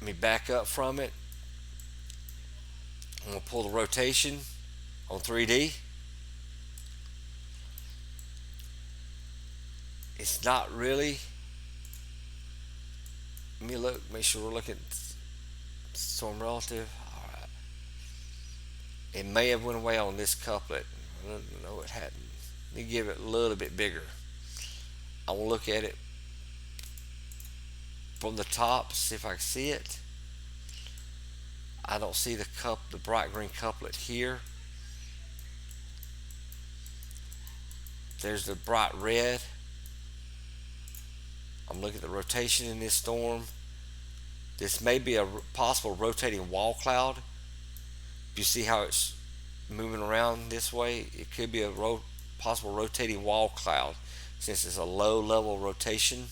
Let me back up from it. I'm going to pull the rotation on 3D. It's not really. Let me look, make sure we're looking at storm relative. All right. It may have went away on this couplet. No, it hadn't. Let me give it a little bit bigger. I will look at it from the top, see if I can see it. I don't see the bright green couplet here. There's the bright red. I'm looking at the rotation in this storm. This may be a possible rotating wall cloud. You see how it's moving around this way? It could be a possible rotating wall cloud since it's a low level rotation.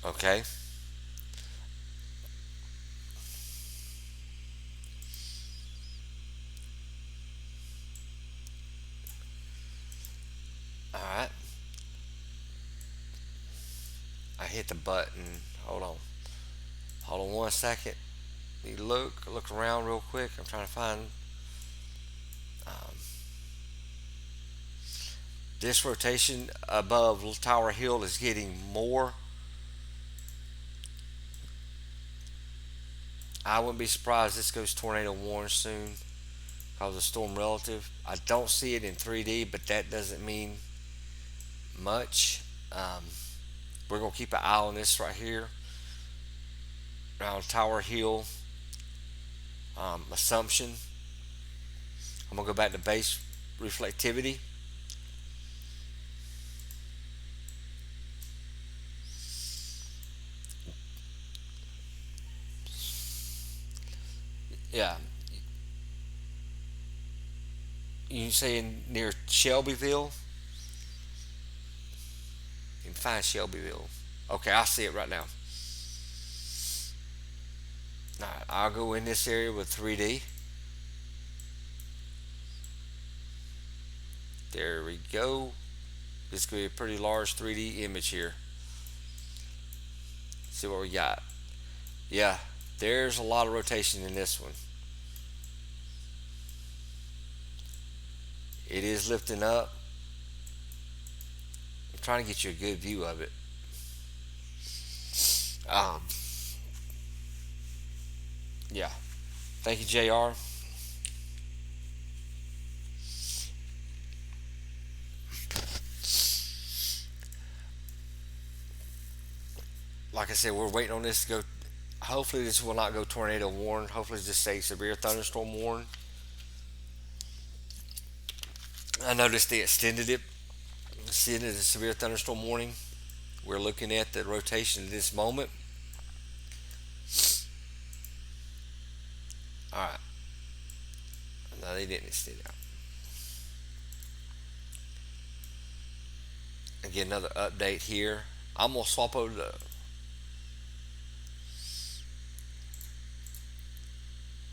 Okay. All right. I hit the button. Hold on. Hold on one second. You look around real quick. I'm trying to find um, this rotation above Tower Hill is getting more. I wouldn't be surprised this goes tornado warning soon because of storm relative. I don't see it in 3D, but that doesn't mean much. We're gonna keep an eye on this right here around Tower Hill, Assumption. I'm gonna go back to base reflectivity. Yeah, you saying near Shelbyville? You can find Shelbyville. Okay, I see it right now. All right, I'll go in this area with 3D. There we go. This is going to be a pretty large 3D image here. See what we got. Yeah, there's a lot of rotation in this one. It is lifting up. I'm trying to get you a good view of it. Um, yeah. Thank you, JR. Like I said, we're waiting on this to go. Hopefully, this will not go tornado warn. Hopefully, just say severe thunderstorm warn. I noticed they extended the severe thunderstorm warning. We're looking at the rotation at this moment. All right. No, they didn't extend it out. Again, another update here. I'm gonna swap over to.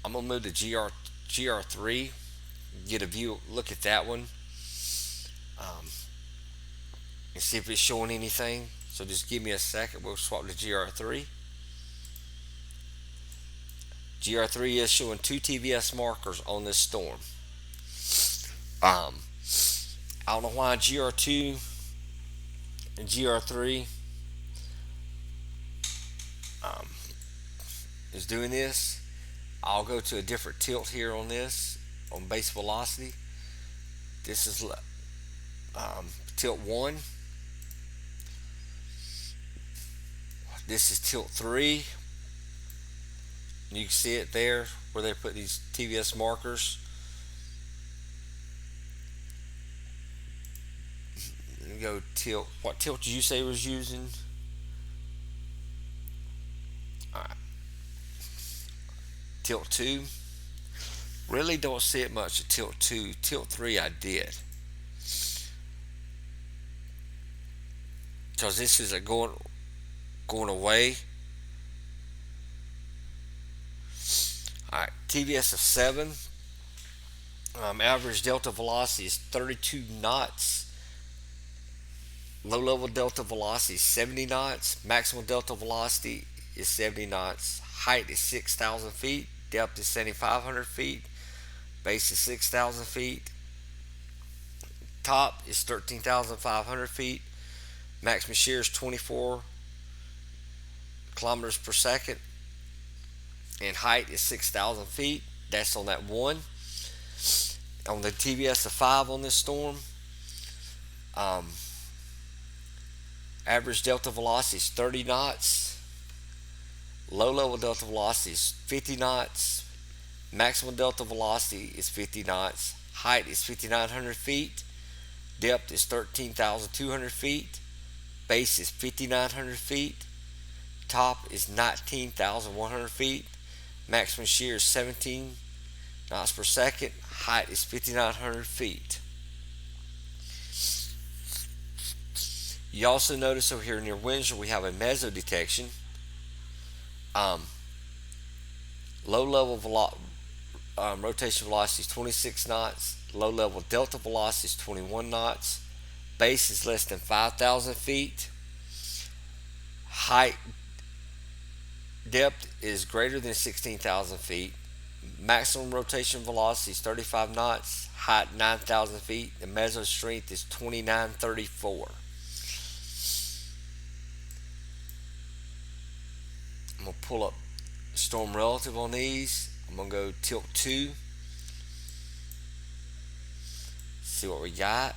I'm gonna move to GR3. Get a view. Look at that one. Um, and see if it's showing anything. So just give me a second. We'll swap to GR3. GR3 is showing two TVS markers on this storm. I don't know why GR2 and GR3 um, is doing this. I'll go to a different tilt here on this, on base velocity. This is tilt 1. This is tilt 3. You can see it there where they put these TVS markers. Let me go tilt. What tilt did you say was using? Alright. Tilt 2. Really don't see it much at tilt 2. Tilt 3 I did. Because this is a going away. Alright, TVS of 7. Average delta velocity is 32 knots. Low level delta velocity is 70 knots. Maximum delta velocity is 70 knots. Height is 6,000 feet. Depth is 7,500 feet. Base is 6,000 feet. Top is 13,500 feet. Maximum shear is 24 kilometers per second. And height is 6,000 feet. That's on that one. On the TVS of 5 on this storm, average delta velocity is 30 knots. Low level delta velocity is 50 knots. Maximum delta velocity is 50 knots. Height is 5,900 feet. Depth is 13,200 feet. Base is 5,900 feet. Top is 19,100 feet. Maximum shear is 17 knots per second. Height is 5,900 feet. You also notice over here near Windsor we have a meso detection. Low level rotation velocity is 26 knots. Low level delta velocity is 21 knots. Base is less than 5,000 feet. Height depth is greater than 16,000 feet. Maximum rotation velocity is 35 knots. Height 9,000 feet. The meso strength is 2934. I'm going to pull up storm relative on these. I'm going to go tilt 2. See what we got.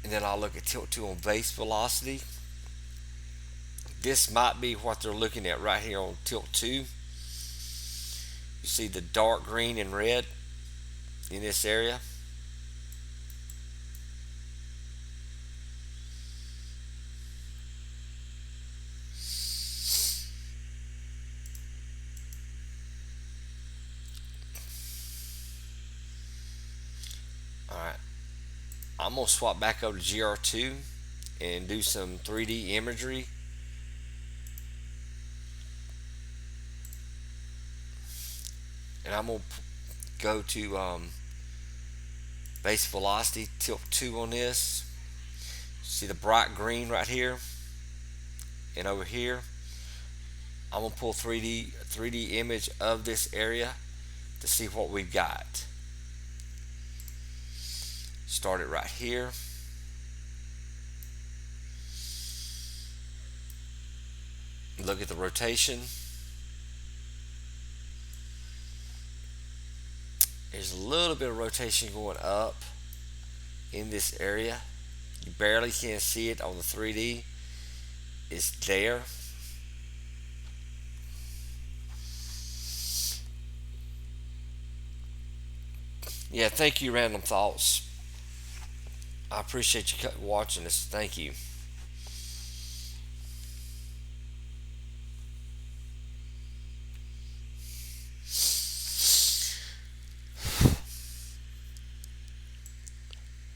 And then I'll look at tilt 2 on base velocity. This might be what they're looking at right here on tilt 2. You see the dark green and red in this area. Alright, I'm going to swap back over to GR2 and do some 3D imagery. And I'm going to go to base velocity, tilt 2 on this. See the bright green right here and over here. I'm going to pull 3D image of this area to see what we've got. Start it right here. Look at the rotation. There's a little bit of rotation going up in this area. You barely can see it on the 3D. It's there. Yeah, thank you, Random Thoughts. I appreciate you watching this. Thank you.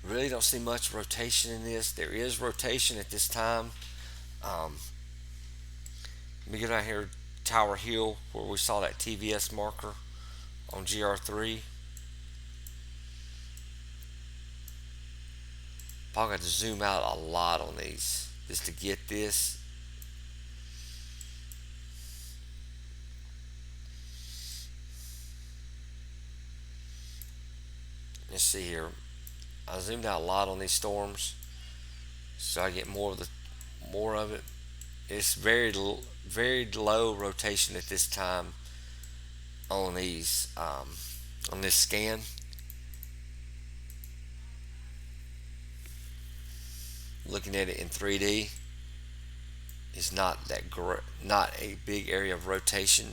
Really don't see much rotation in this. There is rotation at this time. Let me get out here, Tower Hill, where we saw that TVS marker on GR3. Probably got to zoom out a lot on these just to get this. Let's see here. I zoomed out a lot on these storms so I get more of it it's very low rotation at this time on these on this scan. Looking at it in 3D is not a big area of rotation.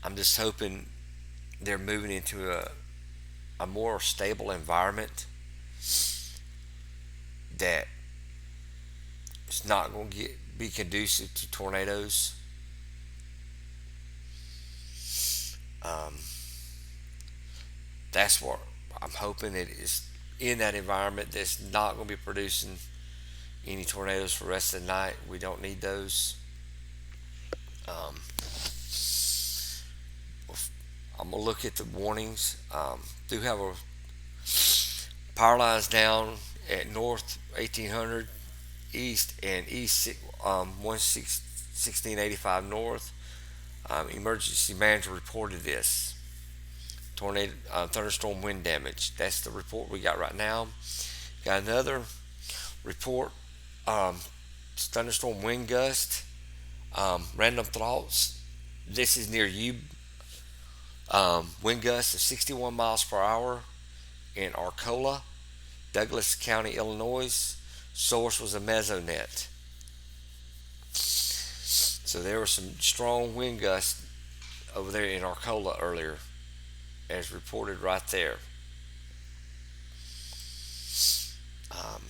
I'm just hoping they're moving into a more stable environment that it's not going to be conducive to tornadoes. Um, that's what I'm hoping it is, in that environment that's not going to be producing any tornadoes for the rest of the night. We don't need those. Um, I'm gonna look at the warnings. Do have a power lines down at north 1800 east and east 1685 north. Emergency manager reported this tornado, thunderstorm wind damage. That's the report we got right now. Got another report, um, thunderstorm wind gust. Random thoughts. This is near you. Wind gusts of 61 miles per hour in Arcola, Douglas County, Illinois. Source was a Mesonet. So there were some strong wind gusts over there in Arcola earlier, as reported right there. Um,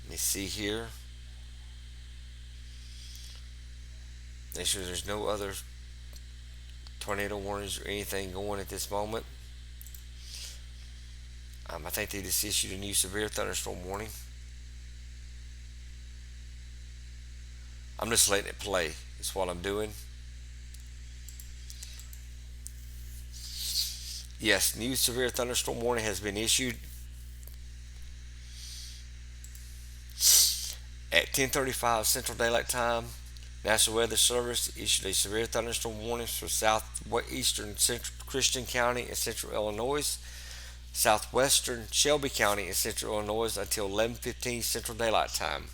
Let me see here. Make sure there's no other tornado warnings or anything going at this moment. I think they just issued a new severe thunderstorm warning. I'm just letting it play. That's what I'm doing. Yes, new severe thunderstorm warning has been issued at 10:35 Central Daylight Time. National Weather Service issued a severe thunderstorm warning for southeastern central Christian County and central Illinois, southwestern Shelby County and central Illinois until 11:15 Central Daylight Time.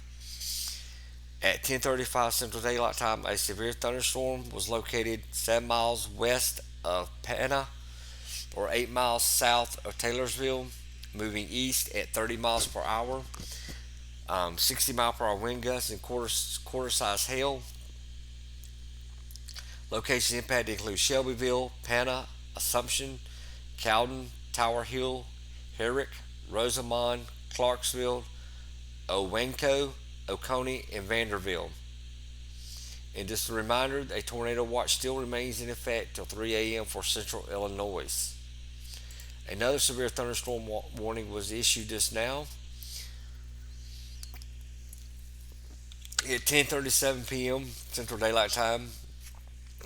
At 10:35 Central Daylight Time, a severe thunderstorm was located 7 miles west of Pana or 8 miles south of Taylorsville, moving east at 30 miles per hour. 60 mile per hour wind gusts and quarter size hail. Locations impacted include Shelbyville, Pana, Assumption, Cowden, Tower Hill, Herrick, Rosamond, Clarksville, Owenco, Oconee, and Vanderbilt. And just a reminder, a tornado watch still remains in effect till 3 a.m. for central Illinois. Another severe thunderstorm warning was issued just now. At 10:37 p.m. Central Daylight Time,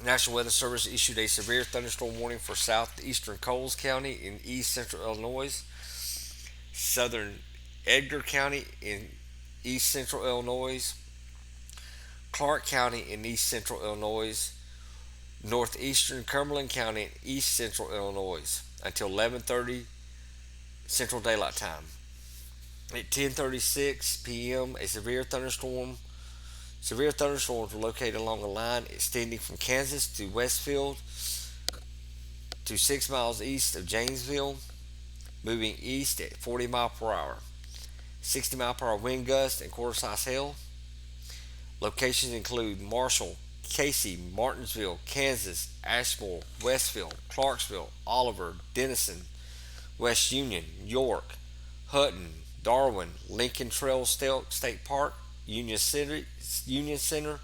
National Weather Service issued a severe thunderstorm warning for southeastern Coles County in east central Illinois, southern Edgar County in east central Illinois, Clark County in east central Illinois, northeastern Cumberland County in east central Illinois until 11:30 Central Daylight Time. At 10:36 p.m., severe thunderstorms were located along a line extending from Kansas to Westfield to 6 miles east of Janesville, moving east at 40 miles per hour. 60 mile per hour wind gusts and quarter size hail. Locations include Marshall, Casey, Martinsville, Kansas, Ashmore, Westfield, Clarksville, Oliver, Denison, West Union, York, Hutton, Darwin, Lincoln Trail State Park, Union Center,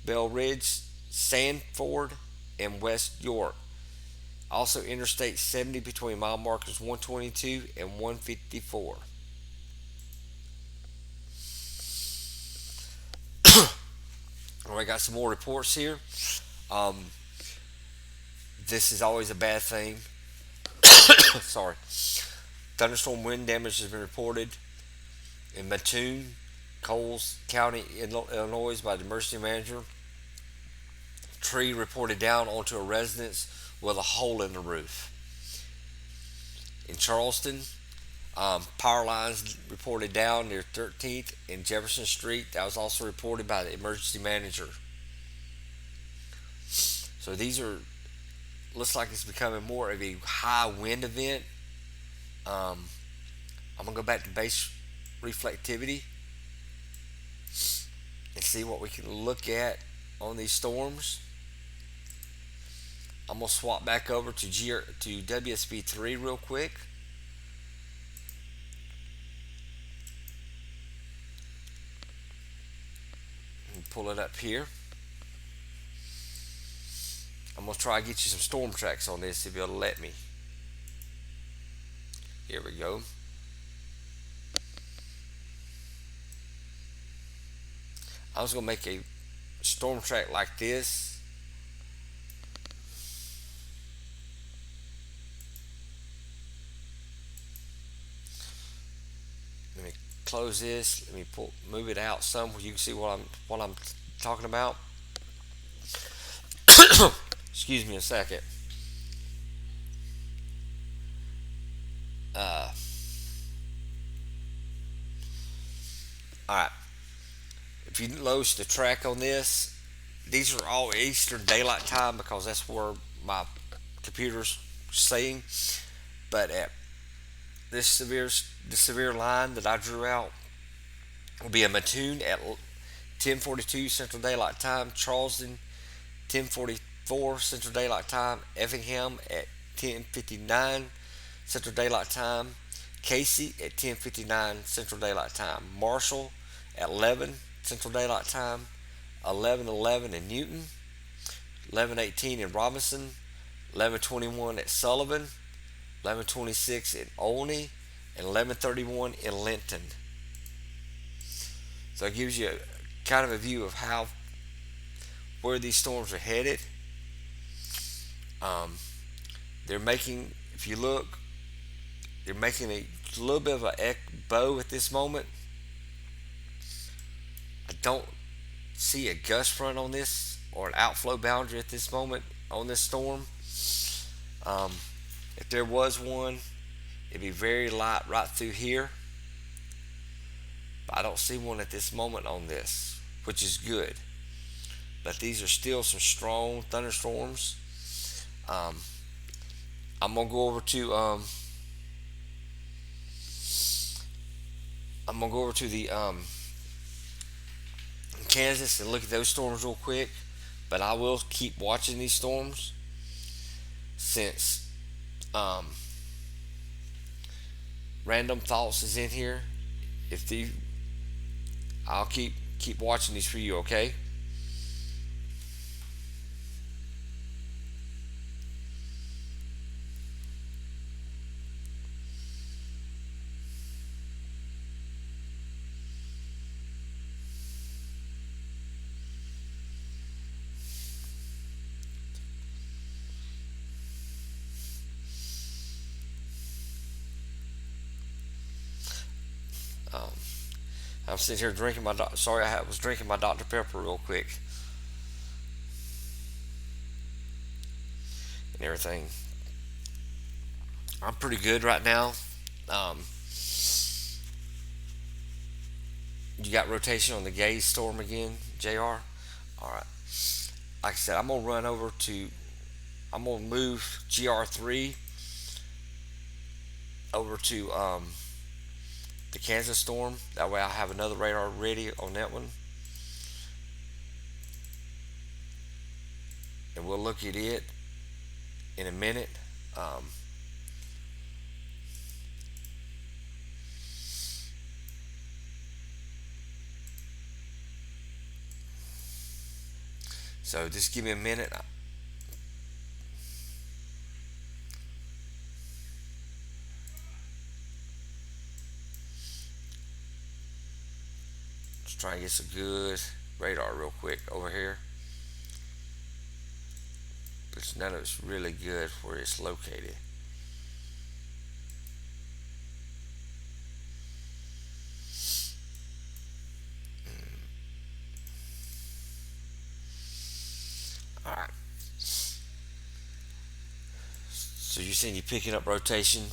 Bell Ridge, Sanford, and West York. Also Interstate 70 between mile markers 122 and 154. I got some more reports here. Um, this is always a bad thing. Sorry. Thunderstorm wind damage has been reported in Mattoon, Coles County, Illinois by the emergency manager. Tree reported down onto a residence with a hole in the roof. In Charleston, Power lines reported down near 13th and Jefferson Street. That was also reported by the emergency manager. So these are looks like it's becoming more of a high wind event. Um, I'm gonna go back to base reflectivity and see what we can look at on these storms. I'm gonna swap back over to WSB3 real quick. And pull it up here. I'm gonna try to get you some storm tracks on this if you'll let me. Here we go. I was gonna make a storm track like this. Let me close this. Let me move it out some where you can see what I'm talking about. Excuse me a second. Uh, all right. If you notice the track on this, these are all Eastern Daylight Time because that's where my computer's saying. But at this severe line that I drew out will be a Mattoon at 10:42 Central Daylight Time, Charleston 10:44 Central Daylight Time, Effingham at 10:59 Central Daylight Time, Casey at 10:59 Central Daylight Time, Marshall at 11 Central Daylight Time, 11:11 in Newton, 11:18 in Robinson, 11:21 at Sullivan, 11:26 in Olney, and 11:31 in Linton. So it gives you kind of a view of how where these storms are headed. Um, they're making, if you look, they're making a little bit of a bow at this moment. I don't see a gust front on this or an outflow boundary at this moment on this storm. Um, if there was one, it'd be very light right through here. But I don't see one at this moment on this, which is good. But these are still some strong thunderstorms. Um, I'm gonna go over to the Kansas and look at those storms real quick. But I will keep watching these storms since um, Random Thoughts is in here. If the I'll keep watching these for you, okay? Um, I'm sitting here drinking my sorry I was drinking my Dr Pepper real quick and everything. I'm pretty good right now. Um, you got rotation on the Gaze storm again, Jr. All right. Like I said, I'm gonna move GR3 over to the Kansas storm. That way I have another radar ready on that one, and we'll look at it in a minute. Um, so just give me a minute. Just try and get some good radar real quick over here. But none of it's really good where it's located. Alright. So you're saying you're picking up rotation.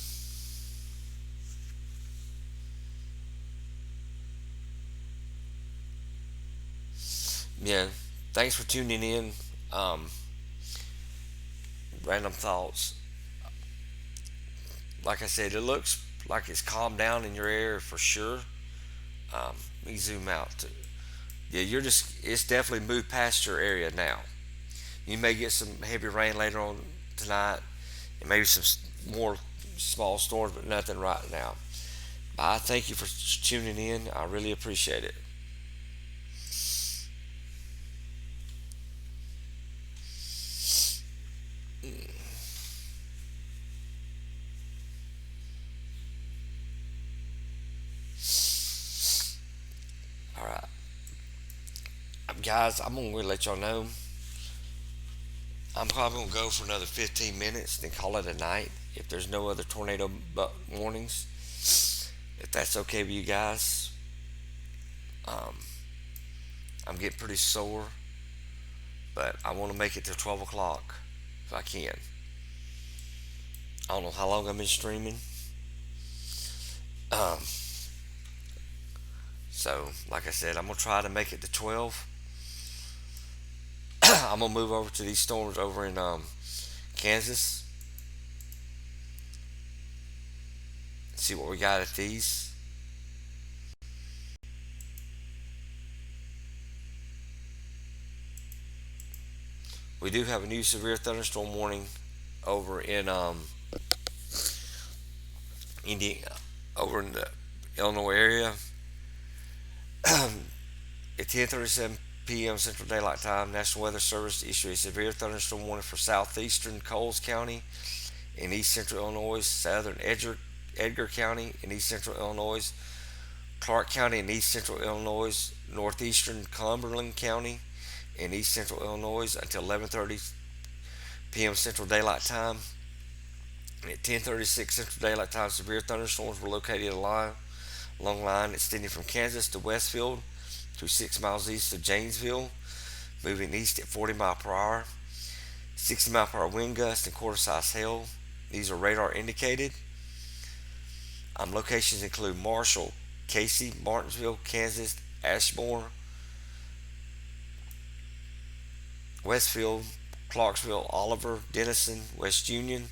Yeah, thanks for tuning in. Um, Random thoughts. Like I said, it looks like it's calmed down in your area for sure. Let me zoom out. Yeah, it's definitely moved past your area now. You may get some heavy rain later on tonight, and maybe some more small storms, but nothing right now. But I thank you for tuning in. I really appreciate it. All right, guys, I'm gonna let y'all know. I'm probably gonna go for another 15 minutes, then call it a night. If there's no other tornado warnings, if that's okay with you guys, um, I'm getting pretty sore, but I want to make it to 12 o'clock if I can. I don't know how long I've been streaming. Um, so, like I said, I'm gonna try to make it to 12. I'm gonna move over to these storms over in Kansas. See what we got at these. We do have a new severe thunderstorm warning over in Indiana, over in the Illinois area. At 10:37 p.m. Central Daylight Time, National Weather Service issued a severe thunderstorm warning for southeastern Coles County in east central Illinois, southern Edgar County in east central Illinois, Clark County in east central Illinois, northeastern Cumberland County in east central Illinois until 11:30 p.m. Central Daylight Time. At 10:36 Central Daylight Time, severe thunderstorms were located along line extending from Kansas to Westfield to 6 miles east of Janesville, moving east at 40 miles per hour, 60 mile per hour wind gusts and quarter size hail. These are radar indicated. Locations include Marshall, Casey, Martinsville, Kansas, Ashmore, Westfield, Clarksville, Oliver, Denison, West Union,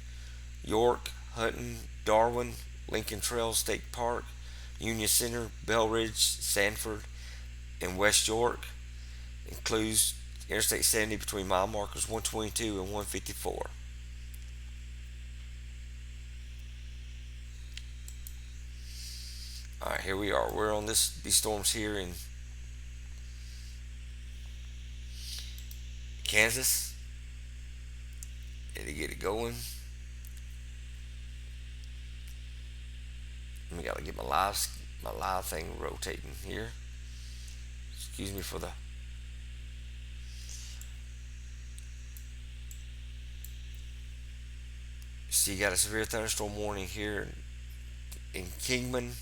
York, Hutton, Darwin, Lincoln Trail State Park, Union Center, Bell Ridge, Sanford, and West York. Includes Interstate 70 between mile markers 122 and 154. All right, here we are. We're on these storms here in Kansas. And to get it going, we gotta get my live thing rotating here. Excuse me for the. See, you got a severe thunderstorm warning here in Kingman.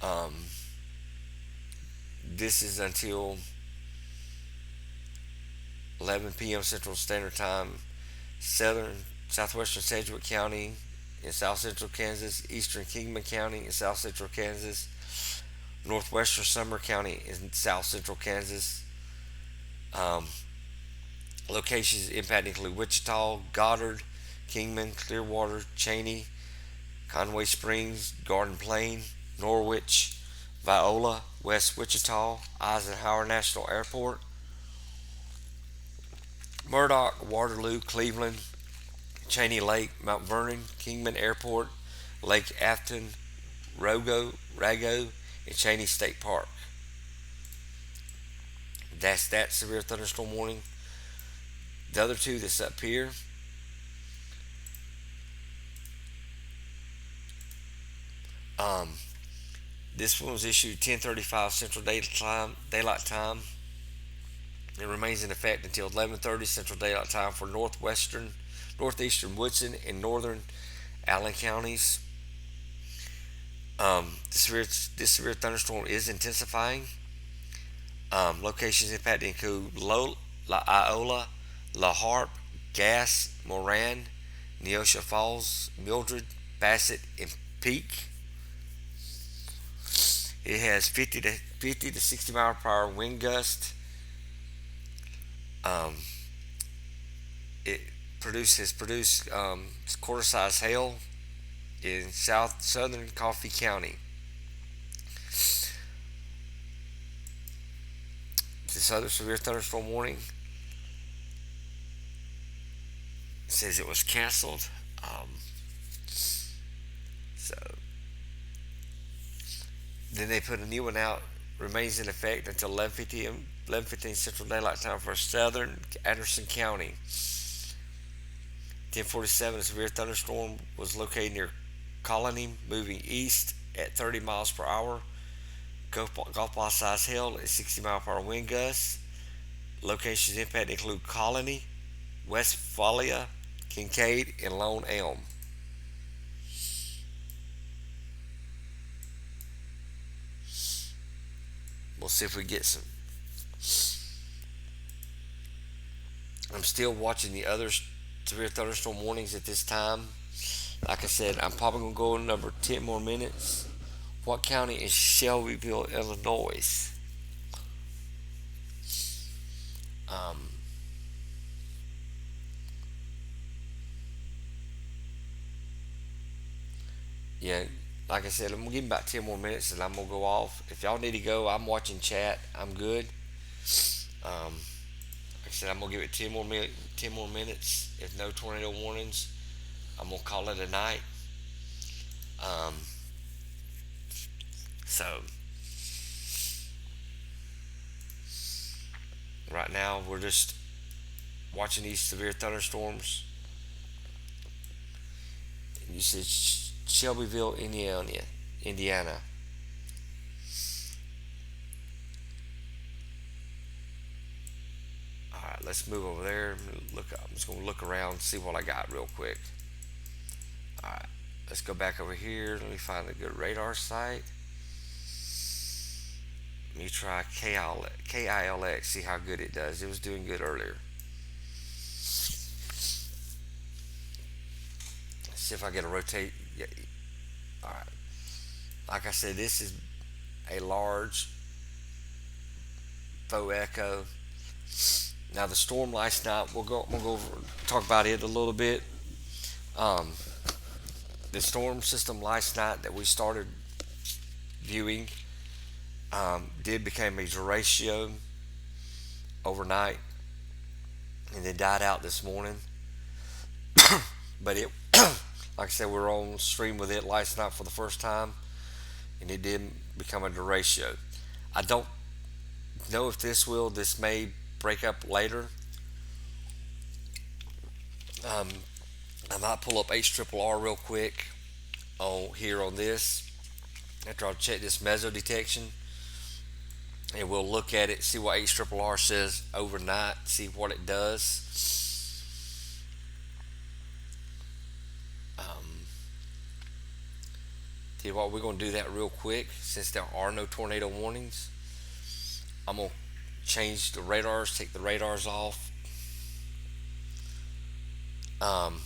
Um, this is until 11 p.m. Central Standard Time. Southwestern Sedgwick County in south central Kansas, eastern Kingman County in south central Kansas, northwestern Summer County in south central Kansas. Um, Locations impacted include Wichita, Goddard, Kingman, Clearwater, Cheney, Conway Springs, Garden Plain, Norwich, Viola, West Wichita, Eisenhower National Airport, Murdoch, Waterloo, Cleveland, Cheney Lake, Mount Vernon, Kingman Airport, Lake Afton, Rago, and Cheney State Park. That's that severe thunderstorm warning. The other two that's up here, um, this one was issued 10:35 Central Daylight Time. It remains in effect until 11:30 Central Daylight Time for northeastern Woodson, and northern Allen counties. This severe thunderstorm is intensifying. Locations impacted include La Iola, La Harpe, Gass, Moran, Neosha Falls, Mildred, Bassett, and Peak. It has 50 to 60 mile per hour wind gust. Um, it produced quarter size hail in southern Coffee County. This other severe thunderstorm warning says it was canceled. So then they put a new one out. Remains in effect until 11:50 m. 11:15 Central Daylight Time for southern Anderson County. 10:47, a severe thunderstorm was located near Colony, moving east at 30 miles per hour. Golf ball size hail at 60-mile-per-hour wind gusts. Locations impacted include Colony, Westphalia, Kincaid, and Lone Elm. We'll see if we get some. I'm still watching the other severe thunderstorm warnings at this time. Like I said, I'm probably going to go another 10 more minutes. What county is Shelbyville, Illinois? Um, yeah, like I said, I'm going to give me about 10 more minutes and I'm going to go off. If y'all need to go, I'm watching chat. I'm good. Like I said, I'm going to give it 10 more minutes. If no tornado warnings, I'm going to call it a night. Um, so, right now, we're just watching these severe thunderstorms. And you said Shelbyville, Indiana. Indiana. All right, let's move over there. Look, I'm just gonna look around, see what I got real quick. All right, let's go back over here. Let me find a good radar site. Let me try KILX. See how good it does. It was doing good earlier. Let's see if I get a rotate. Yeah. All right. Like I said, this is a large faux echo. Now the storm last night, we'll go over talk about it a little bit. Um, the storm system last night that we started viewing did become a derecho overnight, and then died out this morning. But it, like I said, we were on stream with it last night for the first time, and it did become a derecho. I don't know if this may break up later. Um, I might pull up HRRR real quick on here on this after I check this meso detection, and we'll look at it, see what HRRR says overnight, see what it does. Um, Tell you what, we're going to do that real quick since there are no tornado warnings. I'm going to change the radars, take the radars off. Um,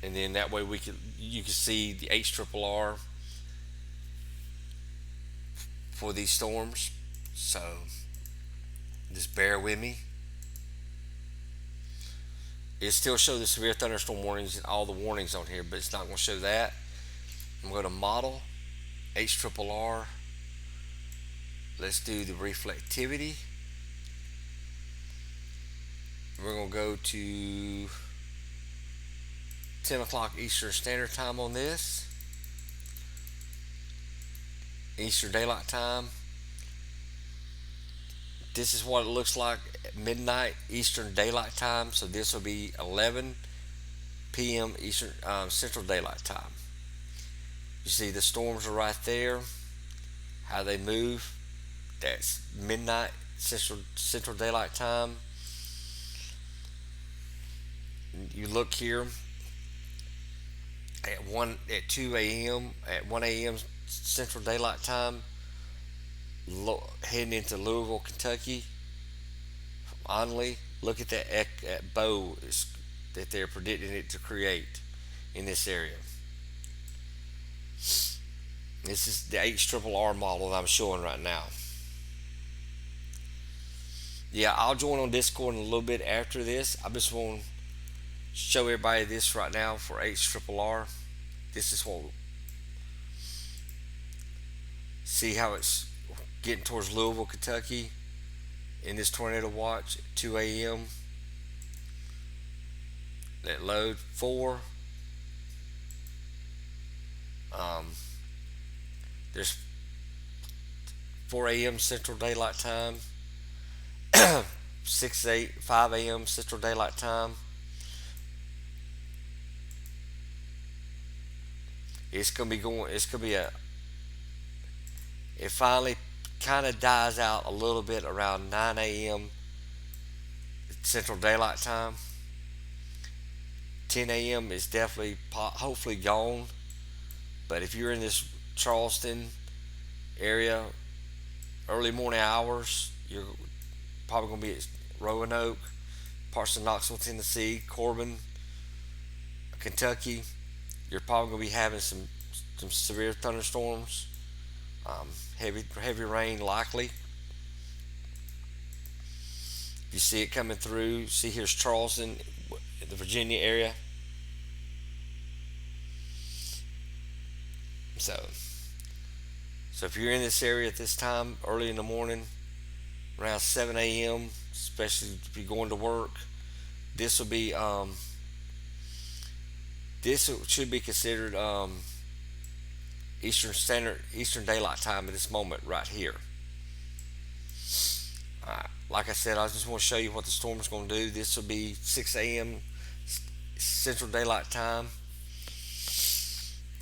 and then that way you can see the HRRR for these storms. So just bear with me. It still shows the severe thunderstorm warnings and all the warnings on here, but it's not going to show that. I'm going to model HRRR. Let's do the reflectivity. We're going to go to 10 o'clock Eastern Standard Time on this. Eastern Daylight Time. This is what it looks like at midnight Eastern Daylight Time. So this will be 11 p.m. Eastern Central Daylight Time. You see the storms are right there. How they move. That's midnight Central Daylight Time. You look here at 2 a.m. at 1 a.m. Central Daylight Time, heading into Louisville, Kentucky. From Onley, look at that bow that they're predicting it to create in this area. This is the H triple R model that I'm showing right now. Yeah, I'll join on Discord in a little bit after this. I just want to show everybody this right now for H triple R. This is what, see how it's getting towards Louisville, Kentucky in this tornado watch at 2 a.m. Let load 4. Um, there's 4 a.m. Central Daylight Time, 6 8 5 a.m. Central Daylight Time. It's gonna be going. It's gonna be a. It finally kind of dies out a little bit around 9 a.m. Central Daylight Time. 10 a.m. is definitely hopefully gone. But if you're in this Charleston area, early morning hours, you're probably going to be at Roanoke, parts of Knoxville, Tennessee, Corbin, Kentucky. You're probably going to be having some severe thunderstorms, heavy rain likely. If you see it coming through, see here's Charleston, the Virginia area. So, so if you're in this area at this time, early in the morning, around 7 a.m., especially if you're going to work, this will be this should be considered Eastern Daylight Time at this moment right here. Like I said, I just want to show you what the storm is going to do. This will be 6 a.m. Central Daylight Time.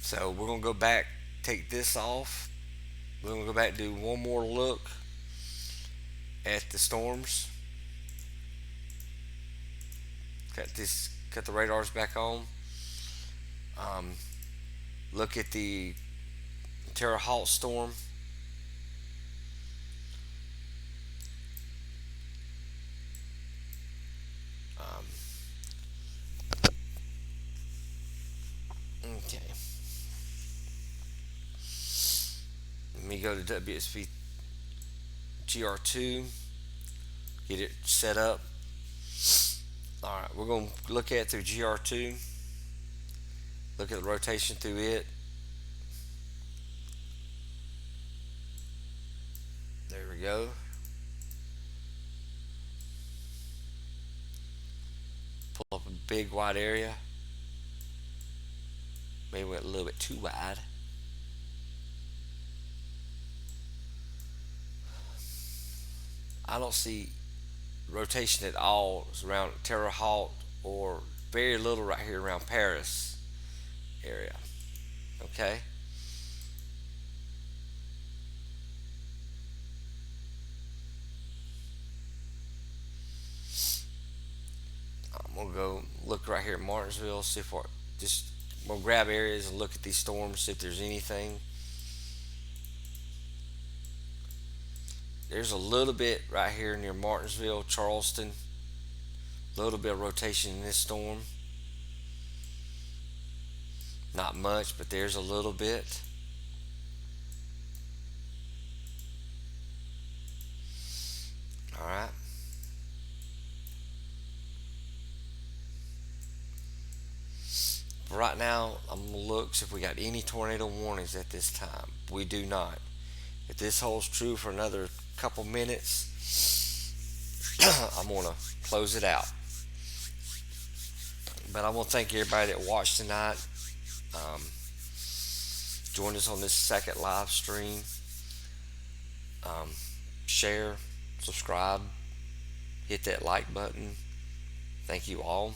So we're going to go back, take this off. We're going to go back and do one more look at the storms. Cut the radars back on. Look at the Terre Haute storm. Um, okay. Let me go to WSP GR2, get it set up. Alright, we're going to look at it through GR2, look at the rotation through it. There we go. Pull up a big wide area. Maybe went a little bit too wide. I don't see rotation at all around Terre Haute or very little right here around Paris area. Okay. I'm gonna go look right here at Martinsville, see if we're just we'll grab areas and look at these storms, see if there's anything. There's a little bit right here near Martinsville, Charleston. A little bit of rotation in this storm. Not much, but there's a little bit. All right. Right now, I'm gonna look see if we got any tornado warnings at this time. We do not. If this holds true for another couple minutes, I'm gonna close it out. But I want to thank everybody that watched tonight. Um, join us on this second live stream. Um, share, subscribe, hit that like button. Thank you all.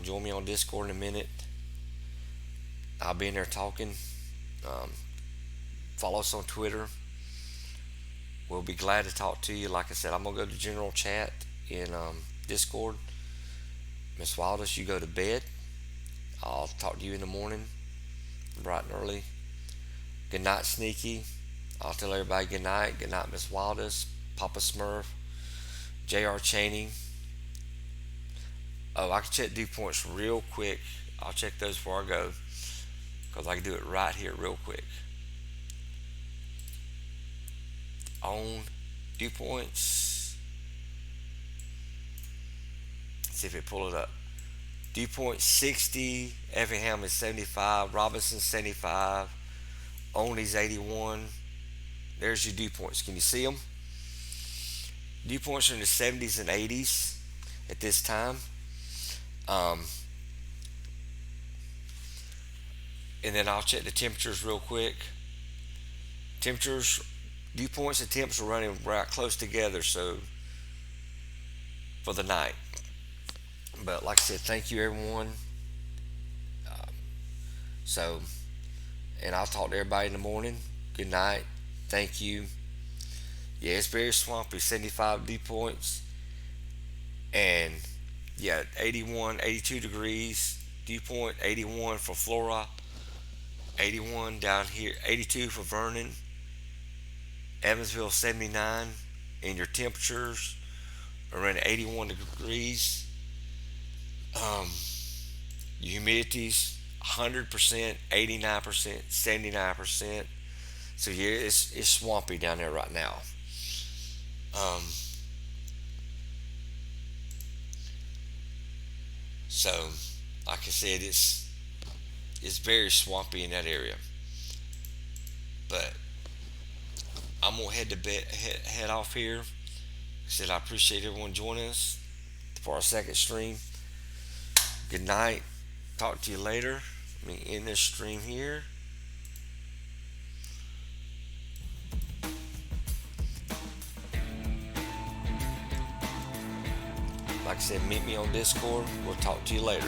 Join me on Discord in a minute. I'll be in there talking. Um, follow us on Twitter. We'll be glad to talk to you. Like I said, I'm gonna go to general chat in Discord. Miss Wildest, you go to bed. I'll talk to you in the morning, bright and early. Good night, Sneaky. I'll tell everybody good night. Good night, Miss Wildest, Papa Smurf, J.R. Chaney. Oh, I can check dew points real quick. I'll check those before I go because I can do it right here real quick. on dew points. See if it pull it up. Dew point 60, Effingham is 75, Robinson 75, Olney's 81. There's your dew points. Can you see them? Dew points are in the 70s and 80s at this time. Um, and then I'll check the temperatures real quick. Temperatures, dew points and temps are running right close together. So for the night. But like I said, thank you everyone. Um, so, and I'll talk to everybody in the morning. Good night. Thank you. Yeah, it's very swampy. 75 dew points. And yeah, 81, 82 degrees. Dew point 81 for Flora. 81 down here. 82 for Vernon. Evansville 79. And your temperatures are around 81 degrees. Um, humidity's 100%, 89%, 79%. So yeah, it's swampy down there right now. Um, so like I said, it's very swampy in that area. But I'm gonna head off here. Like I said, I appreciate everyone joining us for our second stream. Good night. Talk to you later. Let me end this stream here. Like I said, meet me on Discord. We'll talk to you later.